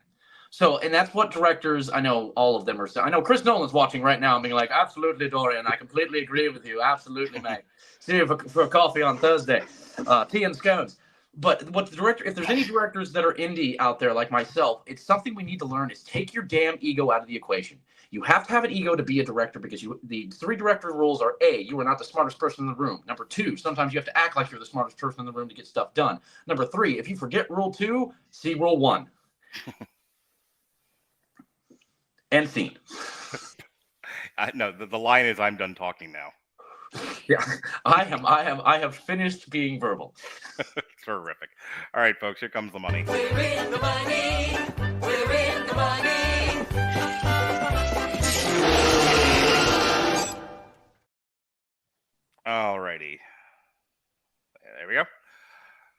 So, and that's what directors, I know all of them are saying. I know Chris Nolan's watching right now and being like, absolutely, Dorian. I completely agree with you. Absolutely, mate. See you for a coffee on Thursday. Tea and scones. But what the director, if there's any directors that are indie out there like myself, it's something we need to learn is take your damn ego out of the equation. You have to have an ego to be a director because the 3 director rules are A, you are not the smartest person in the room. Number 2, sometimes you have to act like you're the smartest person in the room to get stuff done. Number 3, if you forget rule 2, see rule 1. End scene. No, the line is I'm done talking now. Yeah, I have finished being verbal. Terrific. All right, folks, here comes the money. We're in the money. We're in the money. All righty. There we go.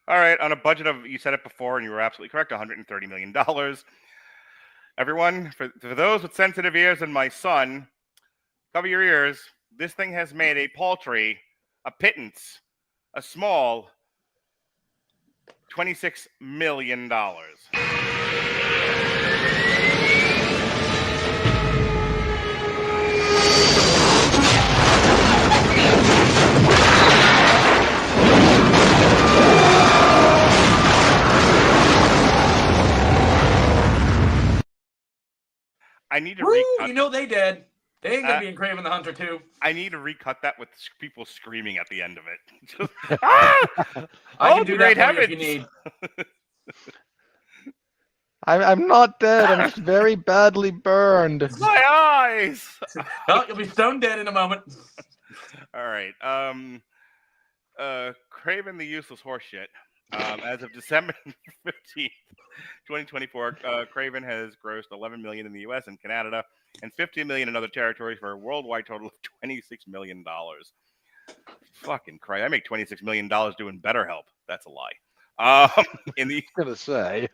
All right, on a budget of, you said it before and you were absolutely correct, $130 million. Everyone, for those with sensitive ears and my son, cover your ears. This thing has made a paltry, a pittance, a small $26 million. I need to recut. You know they did. They ain't gonna be in Kraven the Hunter 2. I need to recut that with people screaming at the end of it. Just, ah! I can do that for you if you need. I'm not dead. I'm just very badly burned. My eyes. Oh, you'll be stone dead in a moment. All right. Kraven the Useless Horseshit. As of December 15th, 2024, Kraven has grossed $11 million in the U.S. and Canada and $15 million in other territories for a worldwide total of $26 million. Fucking Christ. I make $26 million doing BetterHelp. That's a lie. In the, I was gonna say.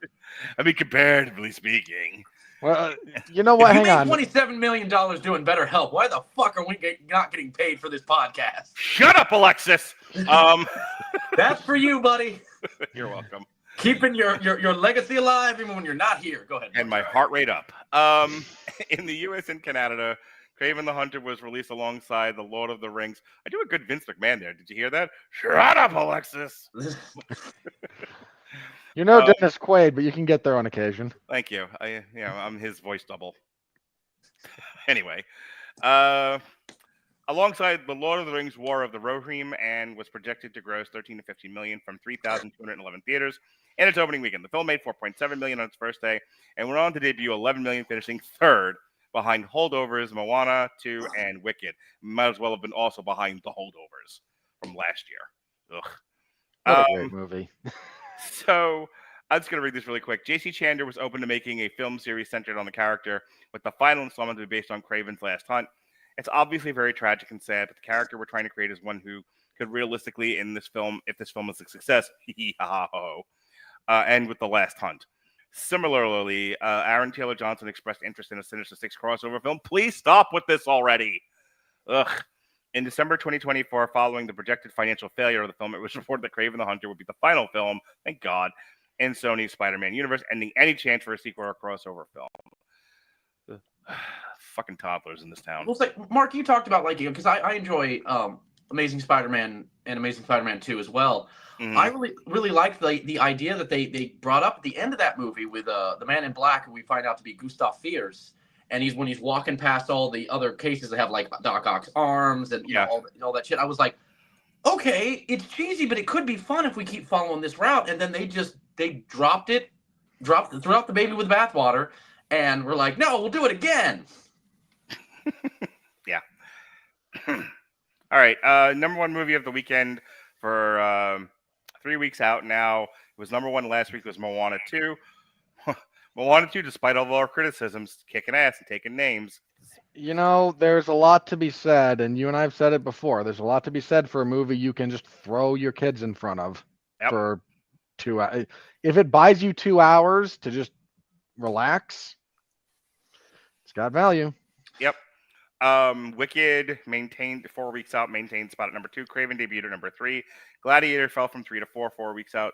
I mean, comparatively speaking. Well, you know what? If Hang you on. made $27 million doing BetterHelp, why the fuck are we not getting paid for this podcast? Shut up, Alexis. That's for you, buddy. You're welcome. Keeping your legacy alive even when you're not here. Go ahead. And my heart rate up. In the U.S. and Canada, Kraven the Hunter was released alongside The Lord of the Rings. I do a good Vince McMahon there. Did you hear that? Shut up, Alexis. You know Dennis Quaid, but you can get there on occasion. Thank you. I'm his voice double. Anyway, alongside The Lord of the Rings War of the Rohirrim, and was projected to gross $13 to $15 million from 3,211 theaters in its opening weekend. The film made $4.7 million on its first day and went on to debut $11 million, finishing third behind Holdovers, Moana 2, and Wicked. Might as well have been also behind The Holdovers from last year. Ugh. What a great movie. So I'm just going to read this really quick. J.C. Chandor was open to making a film series centered on the character, with the final installment to be based on Kraven's last hunt. It's obviously very tragic and sad, but the character we're trying to create is one who could realistically, in this film, if this film is a success, end with the last hunt. Similarly, Aaron Taylor Johnson expressed interest in a Sinister Six crossover film. Please stop with this already. Ugh. In December 2024, following the projected financial failure of the film, it was reported that Kraven the Hunter would be the final film, thank God, in Sony's Spider-Man universe, ending any chance for a sequel or crossover film. Fucking toddlers in this town. Well, like, Mark, you talked about liking it because I enjoy Amazing Spider-Man and Amazing Spider-Man 2 as well. Mhm. I really liked the idea that they brought up at the end of that movie with the Man in Black, who we find out to be Gustav Fiers, and when he's walking past all the other cases that have like Doc Ock's arms and you know all that shit. I was like, okay, it's cheesy, but it could be fun if we keep following this route. And then they dropped throughout the baby with bathwater, and we're like, no, we'll do it again. Yeah. All right. Number one movie of the weekend for 3 weeks out now. It was number one last week. It was Moana 2. Moana 2, despite all of our criticisms, kicking ass and taking names. You know, there's a lot to be said, and you and I have said it before. There's a lot to be said for a movie you can just throw your kids in front of for 2 hours. If it buys you 2 hours to just relax, it's got value. Yep. Wicked maintained 4 weeks out, maintained spot at number 2. Kraven debuted at number 3. Gladiator fell from 3 to 4, 4 weeks out.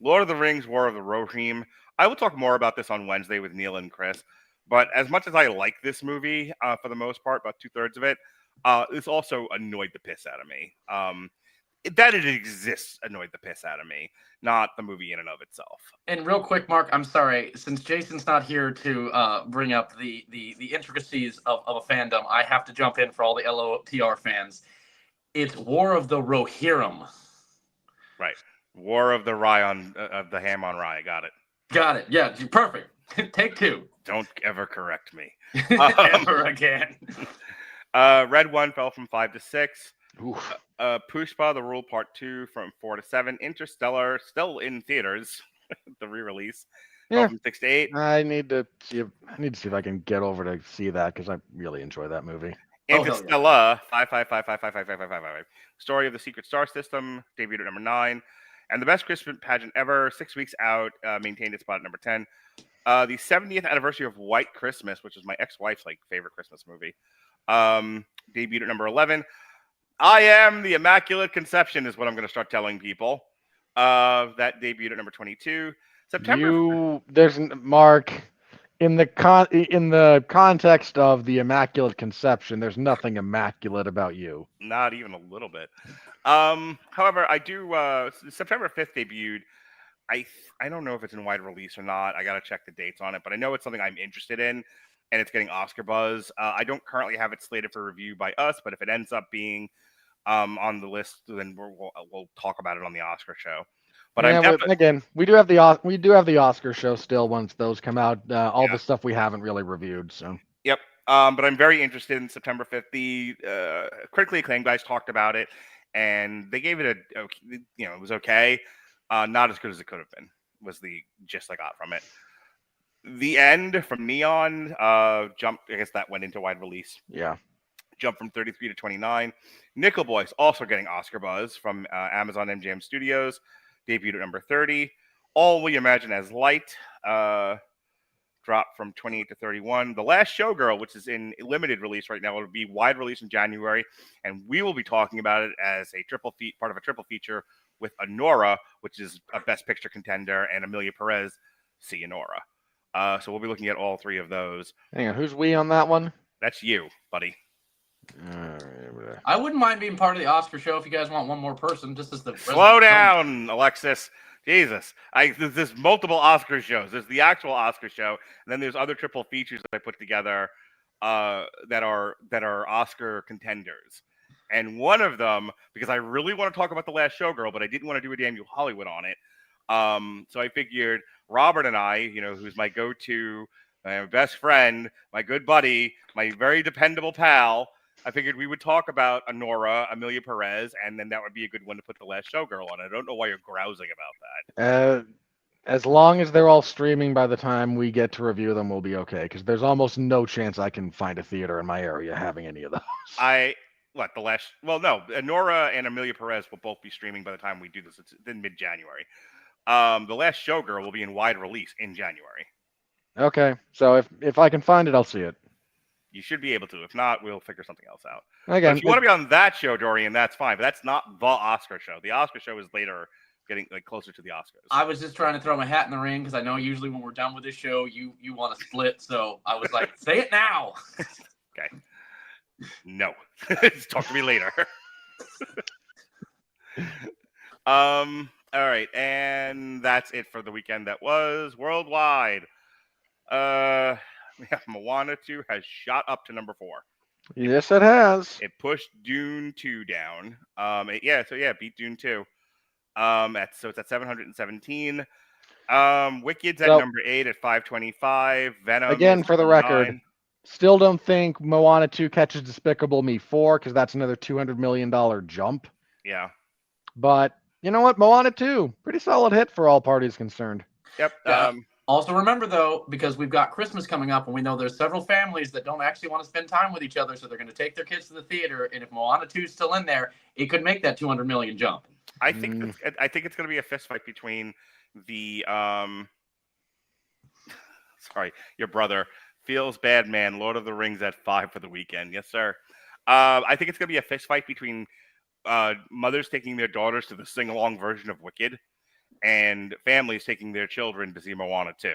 Lord of the Rings, War of the Rohirrim. I will talk more about this on Wednesday with Neil and Chris. But as much as I like this movie, for the most part, about 2/3 of it, this also annoyed the piss out of me. That it exists annoyed the piss out of me, not the movie in and of itself. And real quick, Mark, I'm sorry, since Jason's not here to bring up the intricacies of a fandom, I have to jump in for all the LOTR fans. It's War of the Rohirrim. Right. War of the Rye of the Ham on Rye. Got it. Got it. Yeah, perfect. Take 2. Don't ever correct me. Ever again. Red One fell from 5 to 6. Oof. Pushpa, The Rule Part 2 from 4 to 7. Interstellar, still in theaters, the re-release, fell from 6 to 8. I need to see if I can get over to see that because I really enjoy that movie. Interstellar, 5. Story of the Secret Star System, debuted at number 9. And the best Christmas pageant ever, 6 weeks out, maintained its spot at number 10. The 70th anniversary of White Christmas, which is my ex-wife's favorite Christmas movie, debuted at number 11. I Am the Immaculate Conception is what I'm going to start telling people. That debuted at number 22. There's Mark in the context of the Immaculate Conception. There's nothing immaculate about you. Not even a little bit. However, I do. September 5th debuted. I don't know if it's in wide release or not. I got to check the dates on it, but I know it's something I'm interested in, and it's getting Oscar buzz. I don't currently have it slated for review by us, but if it ends up being on the list, then we'll talk about it on the Oscar show. But again, we do have the Oscar show still once those come out. All the stuff we haven't really reviewed. So yep. But I'm very interested in September 5th. The critically acclaimed guys talked about it, and they gave it it was okay. Not as good as it could have been, was the gist I got from it. The End from Neon jumped. I guess that went into wide release. Yeah. Jumped from 33 to 29. Nickel Boys also getting Oscar buzz from Amazon MGM Studios. Debuted at number 30. All We Imagine as Light dropped from 28 to 31. The Last Showgirl, which is in limited release right now, will be wide release in January, and we will be talking about it as a part of a triple feature with Anora, which is a Best Picture contender, and Amelia Perez, See Anora. So we'll be looking at all 3 of those. Hang on, who's we on that one? That's you, buddy. I wouldn't mind being part of the Oscar show if you guys want one more person. Just as the slow down, Alexis. Jesus, there's multiple Oscar shows. There's the actual Oscar show, and then there's other triple features that I put together that are Oscar contenders. And one of them, because I really want to talk about The Last Showgirl, but I didn't want to do a damn Hollywood on it. So I figured Robert and I, who's my go-to, my best friend, my good buddy, my very dependable pal, I figured we would talk about Anora, Amelia Perez, and then that would be a good one to put The Last Showgirl on. I don't know why you're grousing about that. As long as they're all streaming by the time we get to review them, we'll be okay, because there's almost no chance I can find a theater in my area having any of those. Anora and Amelia Perez will both be streaming by the time we do this. It's in mid-January. The Last Showgirl will be in wide release in January. Okay, so if I can find it, I'll see it. You should be able to. If not, we'll figure something else out. Again, But if you want to be on that show, Dorian, that's fine. But that's not the Oscar show. The Oscar show is later, getting like closer to the Oscars. I was just trying to throw my hat in the ring because I know usually when we're done with this show, you want to split. So I was like, say it now. Okay. No. Talk to me later. All right, and that's it for the weekend that was worldwide. Moana 2 has shot up to number 4. Yes, it has. It pushed Dune 2 down. Beat Dune 2. It's at 717. Wicked's at number 8 at 525. Venom again, for the record, 9. still don't think Moana 2 catches Despicable Me 4 because that's another $200 million jump. Yeah. But you know what? Moana 2, pretty solid hit for all parties concerned. Yep. Also remember, though, because we've got Christmas coming up, and we know there's several families that don't actually want to spend time with each other, so they're going to take their kids to the theater, and if Moana 2 is still in there, it could make that $200 million jump. I think it's going to be a fist fight between the your brother Feels Bad Man, Lord of the Rings at 5 for the weekend. Yes, sir. I think it's going to be a fist fight between mothers taking their daughters to the sing-along version of Wicked and families taking their children to see Moana 2.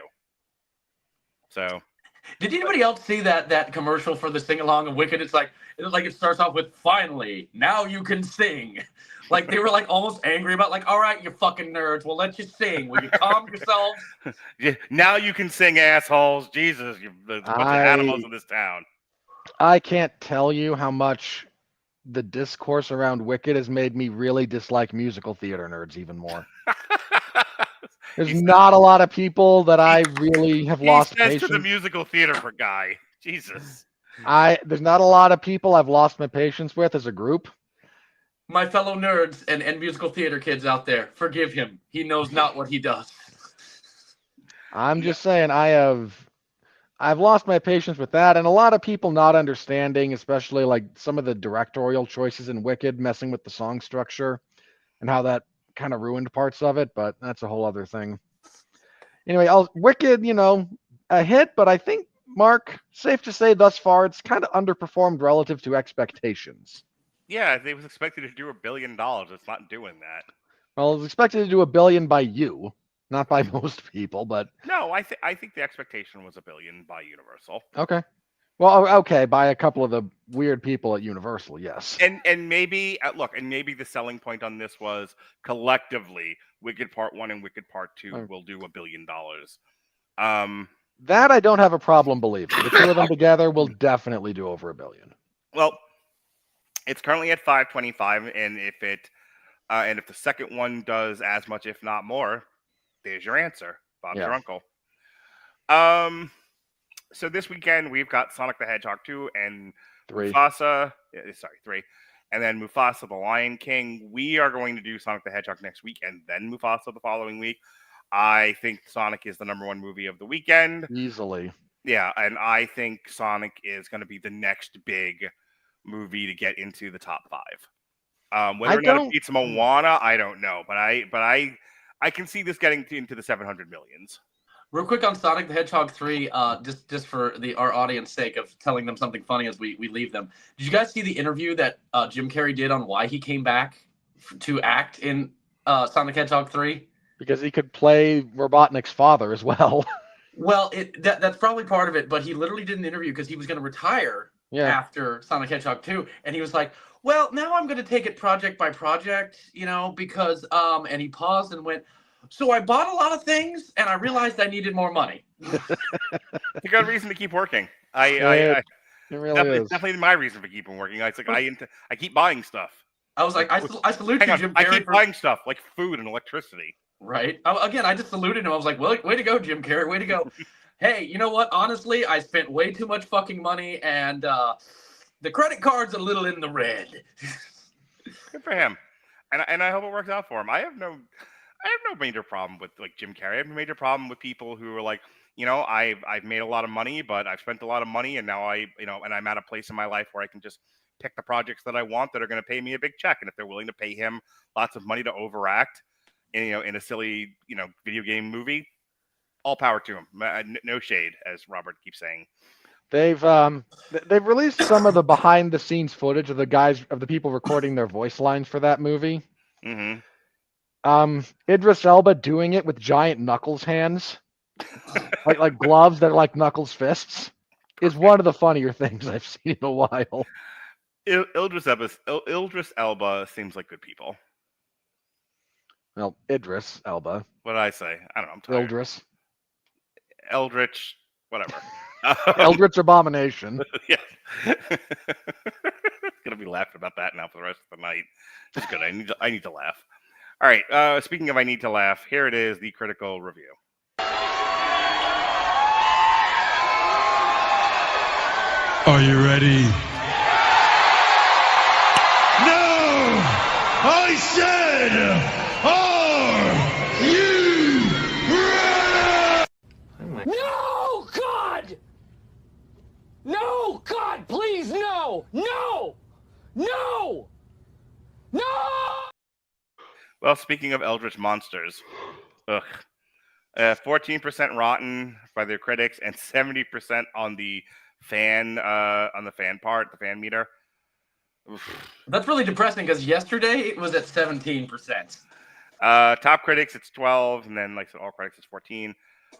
So, did anybody else see that commercial for the sing-along of Wicked? It's like it starts off with, finally, now you can sing. Like, they were like almost angry about, like, all right, you fucking nerds, we'll let you sing. Will you calm yourselves? Yeah, now you can sing, assholes. Jesus, you're the bunch of animals in this town. I can't tell you how much the discourse around Wicked has made me really dislike musical theater nerds even more. There's not a lot of people that I really have lost patience. To the musical theater for guy. Jesus. There's not a lot of people I've lost my patience with as a group. My fellow nerds and musical theater kids out there, forgive him. He knows not what he does. I'm just saying I've lost my patience with that, and a lot of people not understanding, especially like some of the directorial choices in Wicked, messing with the song structure and how that kind of ruined parts of it, but that's a whole other thing. Anyway, Wicked, a hit, but I think, Mark, safe to say thus far, it's kind of underperformed relative to expectations. Yeah, they was expected to do $1 billion. It's not doing that. Well, it was expected to do $1 billion by you, not by most people, but no, I think the expectation was $1 billion by Universal. Okay. Well, okay, by a couple of the weird people at Universal, yes. And maybe maybe the selling point on this was collectively Wicked Part 1 and Wicked Part 2 will do $1 billion. That I don't have a problem believing. The two of them together will definitely do over $1 billion. Well, it's currently at 525, and if the second one does as much, if not more, there's your answer. Bob's your uncle. So this weekend we've got Sonic the Hedgehog 2 and 3. Mufasa. 3. And then Mufasa the Lion King. We are going to do Sonic the Hedgehog next week and then Mufasa the following week. I think Sonic is the number 1 movie of the weekend. Easily. Yeah, and I think Sonic is going to be the next big movie to get into the top 5. Whether or not it beats Moana, I don't know. But I can see this getting into the 700 millions. Real quick on Sonic the Hedgehog 3, just for our audience sake of telling them something funny as we leave them. Did you guys see the interview that Jim Carrey did on why he came back to act in Sonic the Hedgehog 3? Because he could play Robotnik's father as well. Well, that's probably part of it, but he literally did an interview because he was going to retire after Sonic the Hedgehog 2, and he was like, well, now I'm going to take it project by project, because, and he paused and went, so I bought a lot of things, and I realized I needed more money. It's a good reason to keep working. It really is. It's definitely my reason for keeping working. I keep buying stuff. I was like, I salute you, Jim Carrey. I keep buying stuff like food and electricity. Right. Again, I just saluted him. I was like, well, way to go, Jim Carrey. Way to go. Hey, you know what? Honestly, I spent way too much fucking money, and the credit card's a little in the red. Good for him. And I hope it works out for him. I have no major problem with like Jim Carrey. I have a major problem with people who are like, I've made a lot of money, but I've spent a lot of money, and now and I'm at a place in my life where I can just pick the projects that I want that are going to pay me a big check. And if they're willing to pay him lots of money to overact, in a silly, video game movie, all power to him. No shade, as Robert keeps saying. They've released some of the behind the scenes footage of the people recording their voice lines for that movie. Mm-hmm. Idris Elba doing it with giant Knuckles hands, like gloves that are like Knuckles fists, is one of the funnier things I've seen in a while. Idris Elba seems like good people. Well, Idris Elba. What did I say? I don't know. I'm tired. Eldritch, whatever. Eldritch Abomination. Yeah. Gonna be laughing about that now for the rest of the night. It's good. I need to laugh. All right. Speaking of I need to laugh, here it is, the critical review. Are you ready? No! I said, are you ready? No, God! No, God, please, no! No! No! No! Well, speaking of Eldritch monsters, 14% rotten by their critics and 70% on the fan part, the fan meter. Oof. That's really depressing because yesterday it was at 17%. Top critics, it's 12, and then all critics is 14.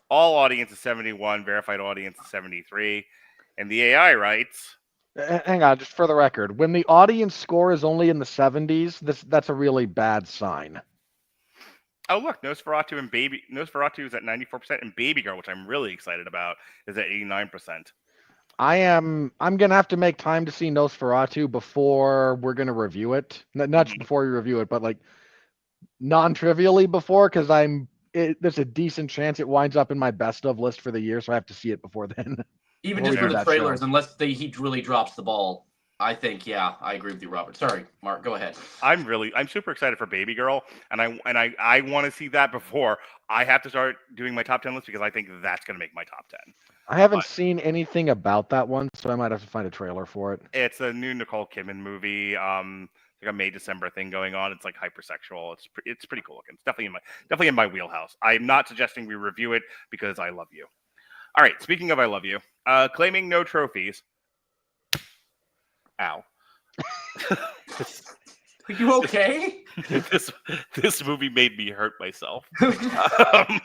All audience is 71, verified audience is 73, and the AI writes. Hang on, just for the record, when the audience score is only in the 70s, that's a really bad sign. Oh look, Nosferatu is at 94%, and Baby Girl, which I'm really excited about, is at 89%. I'm gonna have to make time to see Nosferatu before we're gonna review it. Not just before we review it, but like non-trivially before, because there's a decent chance it winds up in my best of list for the year, so I have to see it before then. Even just for the trailers, unless he really drops the ball. I think, yeah, I agree with you, Robert. Sorry, Mark, go ahead. I'm super excited for Baby Girl, and I want to see that before I have to start doing my top 10 list because I think that's going to make my top 10. I haven't seen anything about that one, so I might have to find a trailer for it. It's a new Nicole Kidman movie, like a May-December thing going on. It's like hypersexual. It's pretty cool looking. It's definitely in my wheelhouse. I'm not suggesting we review it because I love you. All right, speaking of I love you, claiming no trophies. Ow. Are you okay? This movie made me hurt myself. God,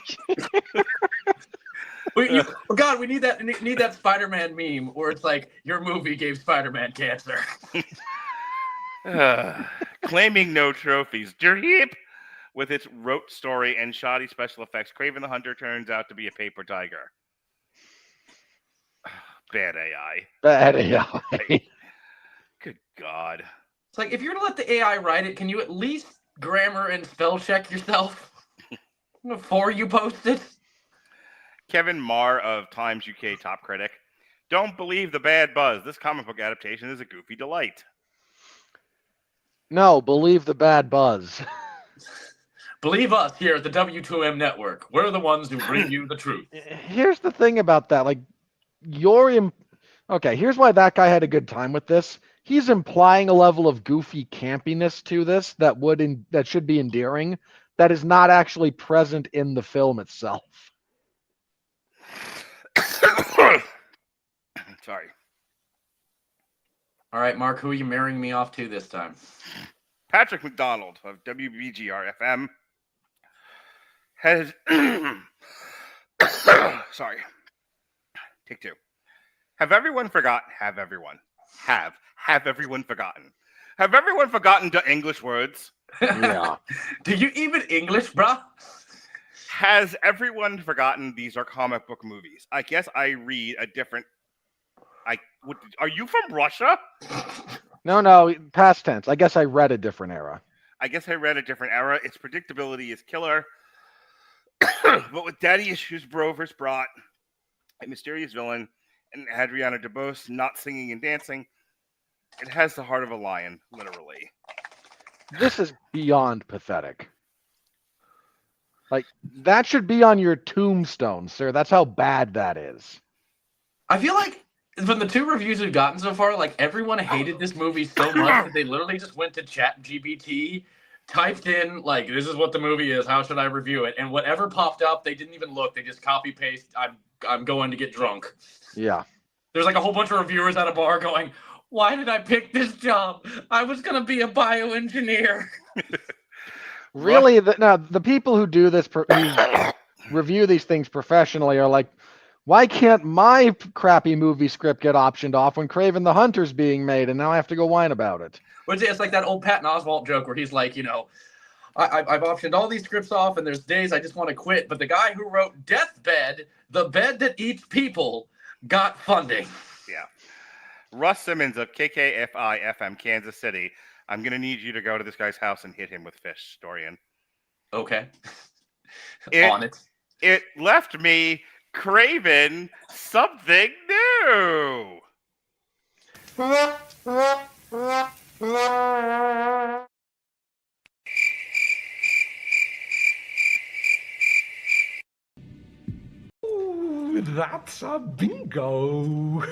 we need that Spider-Man meme where it's like your movie gave Spider-Man cancer. Claiming no trophies. Derheap! With its rote story and shoddy special effects, Kraven the Hunter turns out to be a paper tiger. Bad AI. Bad AI. Good God. It's like, if you're going to let the AI write it, can you at least grammar and spell check yourself before you post it? Kevin Marr of Times UK top critic. Don't believe the bad buzz. This comic book adaptation is a goofy delight. No, believe the bad buzz. Believe us here at the W2M network. We're the ones who bring you the truth. Here's the thing about that. Like, okay, here's why that guy had a good time with this. He's implying a level of goofy campiness to this that should be endearing, that is not actually present in the film itself. Sorry. All right, Mark, who are you marrying me off to this time? Patrick McDonald of WBGR-FM has... Sorry. Take two. Have everyone forgotten the English words? Yeah. Do you even English, bruh? Has everyone forgotten these are comic book movies? I guess I read a different... Are you from Russia? No, past tense. I guess I read a different era. Its predictability is killer. But with daddy issues Brover's brought, a mysterious villain, and Ariana DeBose not singing and dancing, it has the heart of a lion, literally. This is beyond pathetic. Like, that should be on your tombstone, sir. That's how bad that is. I feel like from the two reviews we've gotten so far, like, everyone hated this movie so much that they literally just went to ChatGPT, typed in, like, this is what the movie is, how should I review it? And whatever popped up, they didn't even look. They just copy-paste, I'm going to get drunk. Yeah. There's like a whole bunch of reviewers at a bar going, "Why did I pick this job? I was gonna be a bioengineer." Really, the people who do this, who review these things professionally, are like, why can't my crappy movie script get optioned off when Kraven the Hunter's being made, and now I have to go whine about it? It's like that old Patton Oswalt joke where he's like, I've optioned all these scripts off, and there's days I just want to quit. But the guy who wrote Deathbed, the bed that eats people, got funding. Yeah. Russ Simmons of KKFI FM, Kansas City. I'm going to need you to go to this guy's house and hit him with fish, Dorian. Okay. On it. It left me craving something new. Ooh, that's a bingo.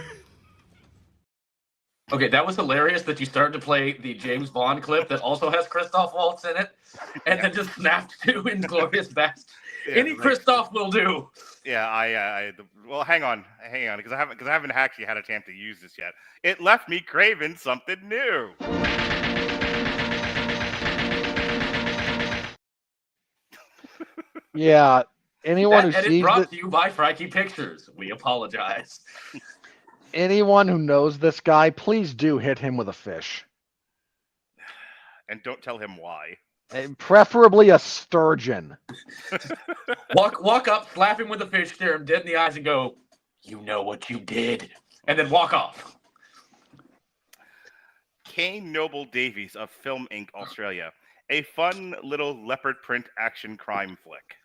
Okay, that was hilarious that you started to play the James Bond clip that also has Christoph Waltz in it, and then just snapped to Inglourious Basterds. Yeah, Any Christoph will do. Yeah, well, hang on, because I haven't actually had a chance to use this yet. It left me craving something new. Yeah, anyone That who edit sees brought it, to you by Frankie Pictures. We apologize. anyone who knows this guy, please do hit him with a fish. And don't tell him why. Preferably a sturgeon. Walk up, slap him with a fish, stare him dead in the eyes, and go, "You know what you did," and then walk off. Kane Noble Davies of Film Inc. Australia. A fun little leopard print action crime flick.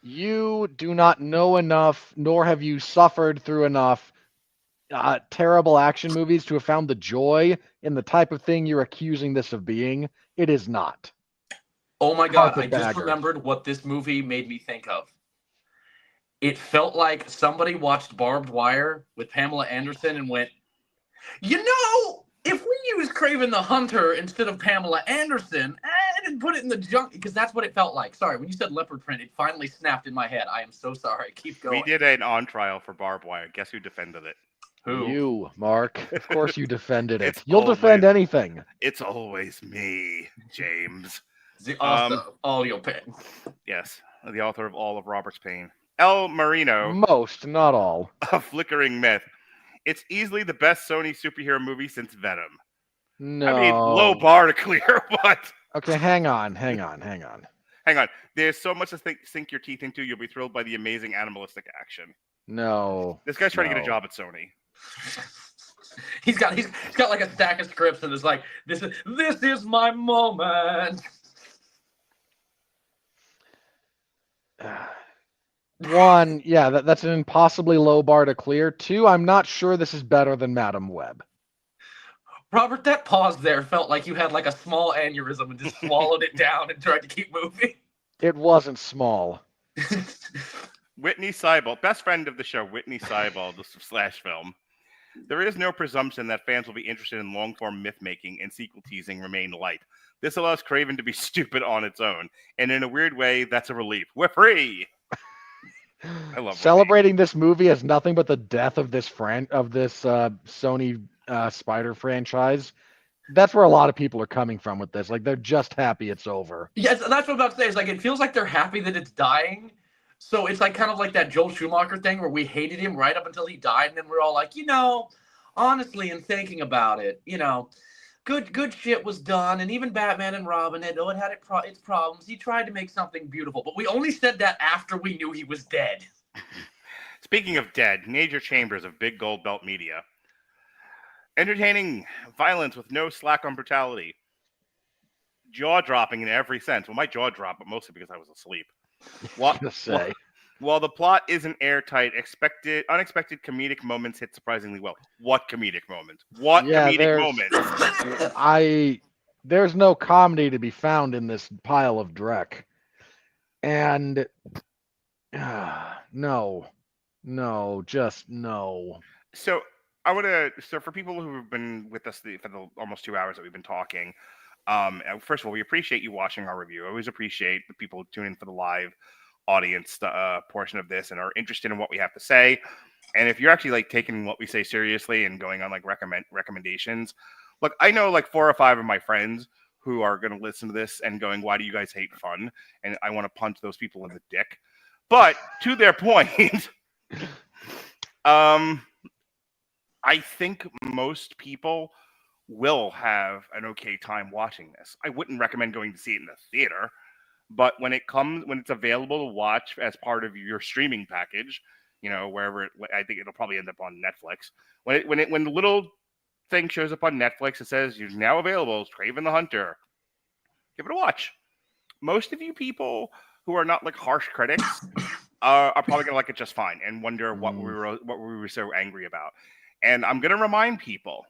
You do not know enough, nor have you suffered through enough terrible action movies to have found the joy in the type of thing you're accusing this of being. It is not. Oh my God, I just Carpetbagger. remembered what this movie made me think of. It felt like somebody watched Barbed Wire with Pamela Anderson and went, if we use Kraven the Hunter instead of Pamela Anderson, and put it in the junk, because that's what it felt like. Sorry, when you said leopard print, it finally snapped in my head. I am so sorry. Keep going. We did an on trial for Barbed Wire. Guess who defended it? Who? You, Mark. Of course you defended it. It's You'll defend always- anything. It's always me, James. The author of all your pain. Yes, the author of all of Robert's Pain. El Marino Most, not all. of Flickering Myth. It's easily the best Sony superhero movie since Venom. No. I mean, low bar to clear, but... Okay, hang on. Hang on. There's so much to sink your teeth into, you'll be thrilled by the amazing animalistic action. No. This guy's trying to get a job at Sony. He's got like a stack of scripts and it's like, this is my moment. One, yeah, that's an impossibly low bar to clear. Two, I'm not sure this is better than Madam Web. Robert, that pause there felt like you had like a small aneurysm and just swallowed it down and tried to keep moving. It wasn't small. Whitney Seibold, best friend of the show, Whitney Seibold, the slash film. There is no presumption that fans will be interested in long-form myth-making and sequel teasing remain light. This allows Kraven to be stupid on its own, and in a weird way, that's a relief. We're free! I love Celebrating this movie as nothing but the death of this Sony Spider franchise. That's where a lot of people are coming from with this. Like, they're just happy it's over. Yes, that's what I'm about to say. It's like, it feels like they're happy that it's dying. So it's like kind of like that Joel Schumacher thing where we hated him right up until he died. And then we're all like, honestly, and thinking about it, good shit was done. And even Batman and Robin, it had its problems. He tried to make something beautiful. But we only said that after we knew he was dead. Speaking of dead, Major Chambers of Big Gold Belt Media. Entertaining violence with no slack on brutality. Jaw-dropping in every sense. Well, my jaw dropped, but mostly because I was asleep. While the plot isn't airtight, unexpected comedic moments hit surprisingly well. What comedic moments? Comedic moments? There's no comedy to be found in this pile of dreck. And just no. So for people who have been with us for the almost 2 hours that we've been talking, first of all, we appreciate you watching our review. I always appreciate the people who tune in for the live audience portion of this and are interested in what we have to say. And if you're actually like taking what we say seriously and going on like recommendations, look, I know like 4 or 5 of my friends who are going to listen to this and going, "Why do you guys hate fun?" And I want to punch those people in the dick. But to their point, I think most people will have an okay time watching this. I wouldn't recommend going to see it in the theater, but when it's available to watch as part of your streaming package, wherever I think it'll probably end up on Netflix. When the little thing shows up on Netflix, it says you're now available as Kraven the Hunter. Give it a watch. Most of you people who are not like harsh critics are probably gonna like it just fine and wonder what we were so angry about. And I'm gonna remind people,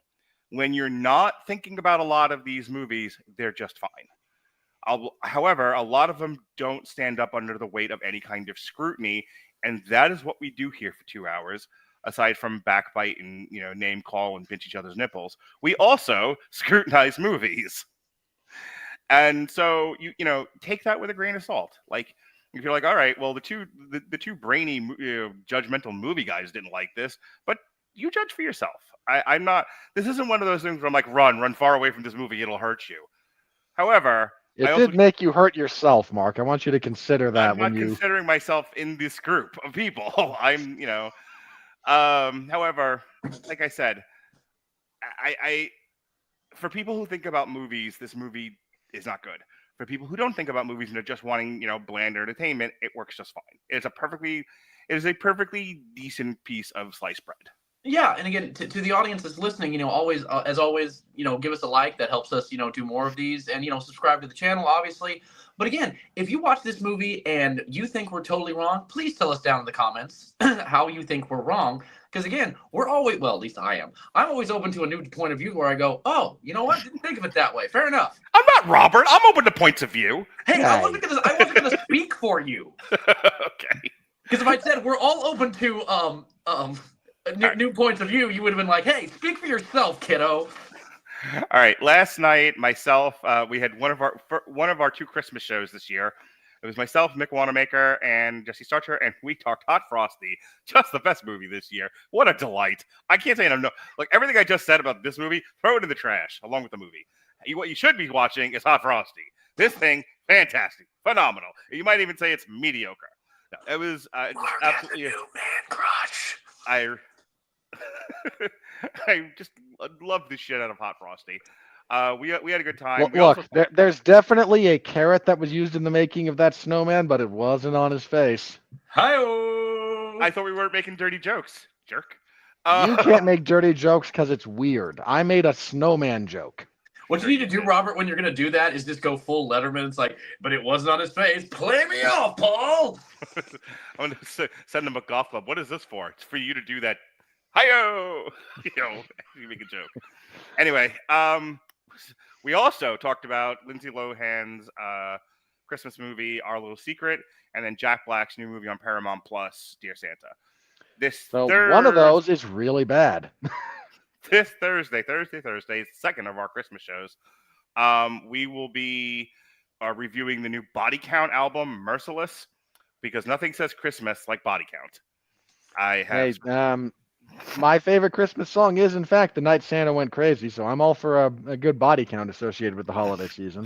when you're not thinking about a lot of these movies, they're just fine. However, a lot of them don't stand up under the weight of any kind of scrutiny, and that is what we do here for 2 hours. Aside from backbite and name call and pinch each other's nipples, we also scrutinize movies. And so take that with a grain of salt. Like if you're like, all right, well the two brainy judgmental movie guys didn't like this, but you judge for yourself. I'm not. This isn't one of those things where I'm like, run far away from this movie. It'll hurt you. However, it did make you hurt yourself, Mark. I want you to consider that I'm not considering myself in this group of people. I'm, however, like I said, I for people who think about movies, this movie is not good. For people who don't think about movies and are just wanting, bland entertainment, it works just fine. It is a perfectly decent piece of sliced bread. Yeah, and again, to the audience that's listening, always, as always, give us a like. That helps us, do more of these, and subscribe to the channel, obviously. But again, if you watch this movie and you think we're totally wrong, please tell us down in the comments how you think we're wrong. Because again, we're always, well, at least I am. I'm always open to a new point of view where I go, oh, you know what? Didn't think of it that way. Fair enough. I'm not Robert. I'm open to points of view. Hey, I wasn't gonna speak for you. Okay. Because if I'd said we're all open to new points of view, you would have been like, hey, speak for yourself, kiddo. All right. Last night, myself, we had one of our 2 Christmas shows this year. It was myself, Mick Wanamaker, and Jesse Starcher, and we talked Hot Frosty, just the best movie this year. What a delight! I can't say enough. No, like everything I just said about this movie, throw it in the trash along with the movie. What you should be watching is Hot Frosty. This thing, fantastic, phenomenal. You might even say it's mediocre. No, it was absolutely a new man crush. I just love the shit out of Hot Frosty. We had a good time. Look, there's definitely a carrot that was used in the making of that snowman, but it wasn't on his face. Hi-oh! I thought we weren't making dirty jokes, jerk. You can't make dirty jokes because it's weird. I made a snowman joke. What you need to do, Robert, when you're going to do that is just go full Letterman. It's like, but it wasn't on his face. Play me off, Paul! I'm going to send him a golf club. What is this for? It's for you to do that. Hi-yo! You make a joke. Anyway, we also talked about Lindsay Lohan's Christmas movie, Our Little Secret, and then Jack Black's new movie on Paramount Plus, Dear Santa. One of those is really bad. This Thursday, second of our Christmas shows, we will be reviewing the new Body Count album, Merciless, because nothing says Christmas like Body Count. My favorite Christmas song is, in fact, The Night Santa Went Crazy, so I'm all for a good body count associated with the holiday season.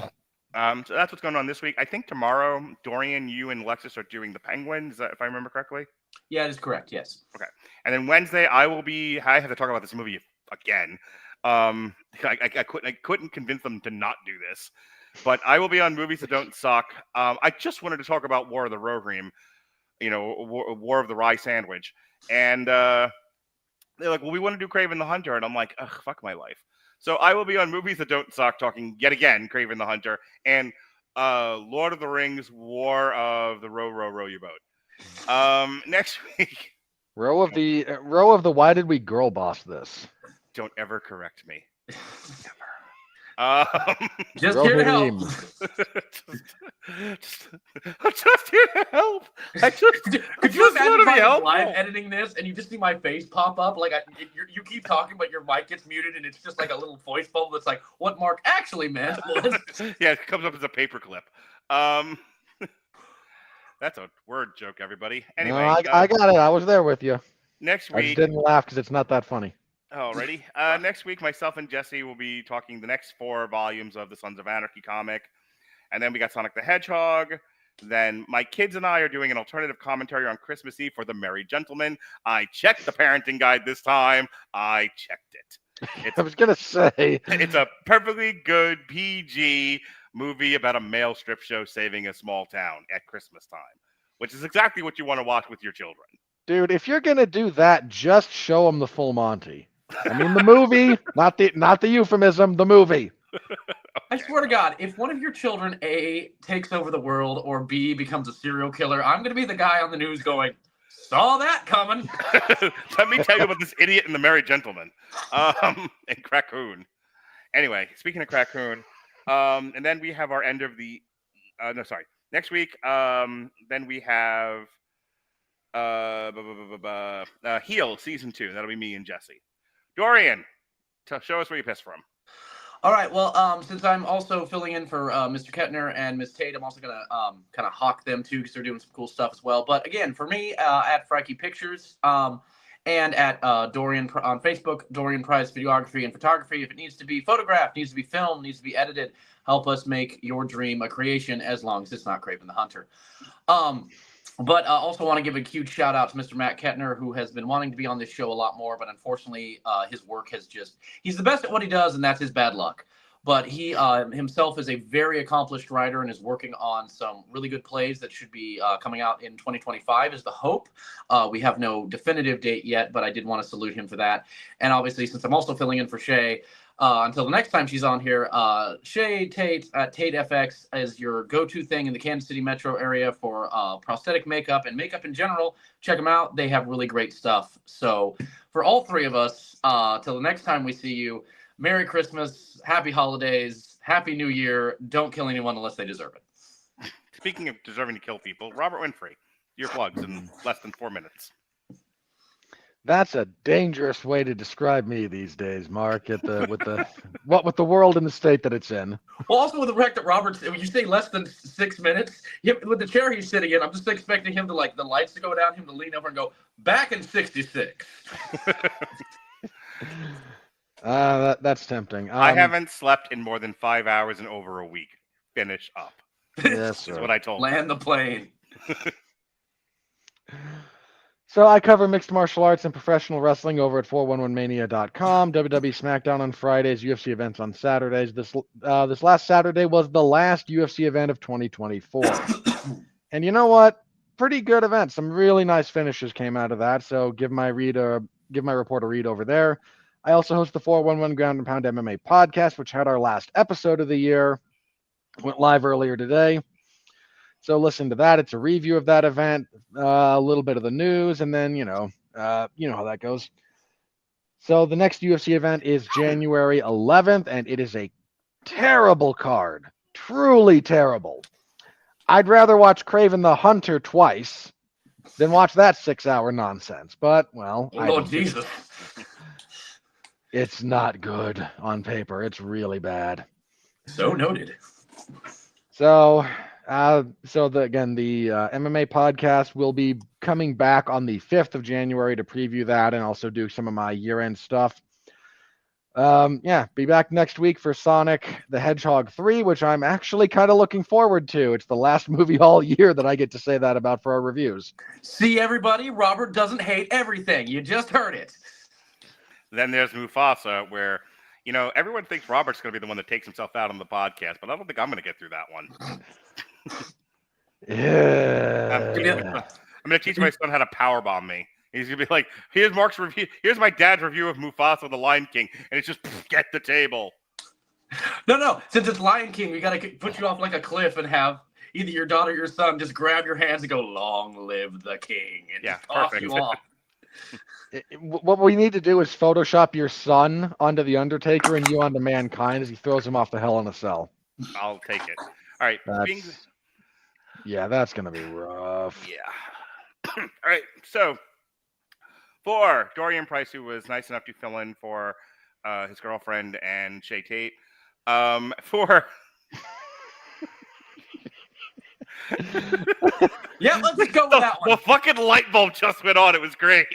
So that's what's going on this week. I think tomorrow, Dorian, you, and Lexus are doing The Penguin. Is that, if I remember correctly? Yeah, that is correct, yes. Okay. And then Wednesday, I have to talk about this movie again. I couldn't convince them to not do this, but I will be on Movies That Don't Suck. I just wanted to talk about War of the Rohirrim, War of the Rye Sandwich. And they're like, well, we want to do Kraven the Hunter. And I'm like, ugh, fuck my life. So I will be on Movies That Don't Suck talking yet again Kraven the Hunter and Lord of the Rings, War of the Row Your Boat. Next week. Row of the Why Did We Girl Boss This? Don't ever correct me. Never. Just here to help. just here to help. Could you imagine if I was live editing this and you just see my face pop up? Like you keep talking, but your mic gets muted, and it's just like a little voice bubble that's like, what Mark actually meant was. Yeah, it comes up as a paperclip. That's a word joke, everybody. Anyway, no, I got it. I was there with you. Next I just week, didn't laugh because it's not that funny. alrighty. Next week, myself and Jesse will be talking the next 4 volumes of the Sons of Anarchy comic. And then we got Sonic the Hedgehog. Then my kids and I are doing an alternative commentary on Christmas Eve for The Merry Gentleman. I checked the parenting guide this time. I checked it. I was going to say. It's a perfectly good PG movie about a male strip show saving a small town at Christmas time, which is exactly what you want to watch with your children. Dude, if you're going to do that, just show them the full Monty. I mean, the movie, not the euphemism, the movie. I swear to God, if one of your children, A, takes over the world, or B, becomes a serial killer, I'm going to be the guy on the news going, saw that coming. Let me tell you about this idiot and the Merry Gentleman. And Crackoon. Anyway, speaking of Crackoon, and then we have our end of the... next week, then we have Heel Season 2. That'll be me and Jesse. Dorian, show us where you pissed from. All right. Well, since I'm also filling in for Mr. Kettner and Ms. Tate, I'm also going to kind of hawk them too because they're doing some cool stuff as well. But again, for me, at Frankie Pictures and at Dorian on Facebook, Dorian Price Videography and Photography. If it needs to be photographed, needs to be filmed, needs to be edited, help us make your dream a creation as long as it's not Kraven the Hunter. But I also want to give a huge shout out to Mr. Matt Kettner, who has been wanting to be on this show a lot more, but unfortunately his work has he's the best at what he does, and that's his bad luck. But he himself is a very accomplished writer and is working on some really good plays that should be coming out in 2025 is the hope. We have no definitive date yet, but I did want to salute him for that. And obviously, since I'm also filling in for Shay, until the next time she's on here, Shay Tate at Tate FX is your go-to thing in the Kansas City metro area for prosthetic makeup and makeup in general. Check them out. They have really great stuff. So for all three of us, till the next time we see you, Merry Christmas, Happy Holidays, Happy New Year. Don't kill anyone unless they deserve it. Speaking of deserving to kill people, Robert Winfree, your plugs in less than 4 minutes. That's a dangerous way to describe me these days, Mark. With the world and the state that it's in. Well, also with the fact that Robert's, when you say less than 6 minutes, with the chair he's sitting in, I'm just expecting him to the lights to go down, him to lean over and go back in 66. That's tempting. I haven't slept in more than 5 hours in over a week. Finish up. Yes, sir. Is what I told him. Land the plane. So I cover mixed martial arts and professional wrestling over at 411mania.com. WWE SmackDown on Fridays, UFC events on Saturdays. This last Saturday was the last UFC event of 2024. And you know what? Pretty good event. Some really nice finishes came out of that. So give my report a read over there. I also host the 411 Ground and Pound MMA podcast, which had our last episode of the year. Went live earlier today. So listen to that. It's a review of that event, a little bit of the news, and then, you know how that goes. So the next UFC event is January 11th, and it is a terrible card. Truly terrible. I'd rather watch Kraven the Hunter twice than watch that 6-hour nonsense. But, well, oh, Jesus. It's not good on paper. It's really bad. So noted. So the MMA podcast will be coming back on the 5th of January to preview that and also do some of my year-end stuff. Be back next week for Sonic the Hedgehog 3, which I'm actually kind of looking forward to. It's the last movie all year that I get to say that about for our reviews. See, everybody, Robert doesn't hate everything. You just heard it. Then there's Mufasa, where, everyone thinks Robert's going to be the one that takes himself out on the podcast, but I don't think I'm going to get through that one. Yeah. I'm going to teach my son how to powerbomb me. He's going to be like, here's Mark's review. Here's my dad's review of Mufasa the Lion King. And it's just, get the table. No. Since it's Lion King, we got to put you off like a cliff and have either your daughter or your son just grab your hands and go, long live the king. And just toss you off. What we need to do is Photoshop your son onto the Undertaker and you onto Mankind as he throws him off the Hell in a Cell. I'll take it. All right. That's going to be rough. Yeah. All right. So, for Dorian Price, who was nice enough to fill in for his girlfriend and Shay Tate, Yeah, Let's go with that The one. fucking light bulb just went on. It was great.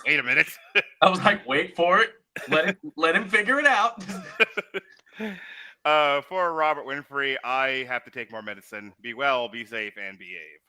Wait a minute. I was like, wait for it. Let him figure it out. For Robert Winfree, I have to take more medicine. Be well, be safe, and behave.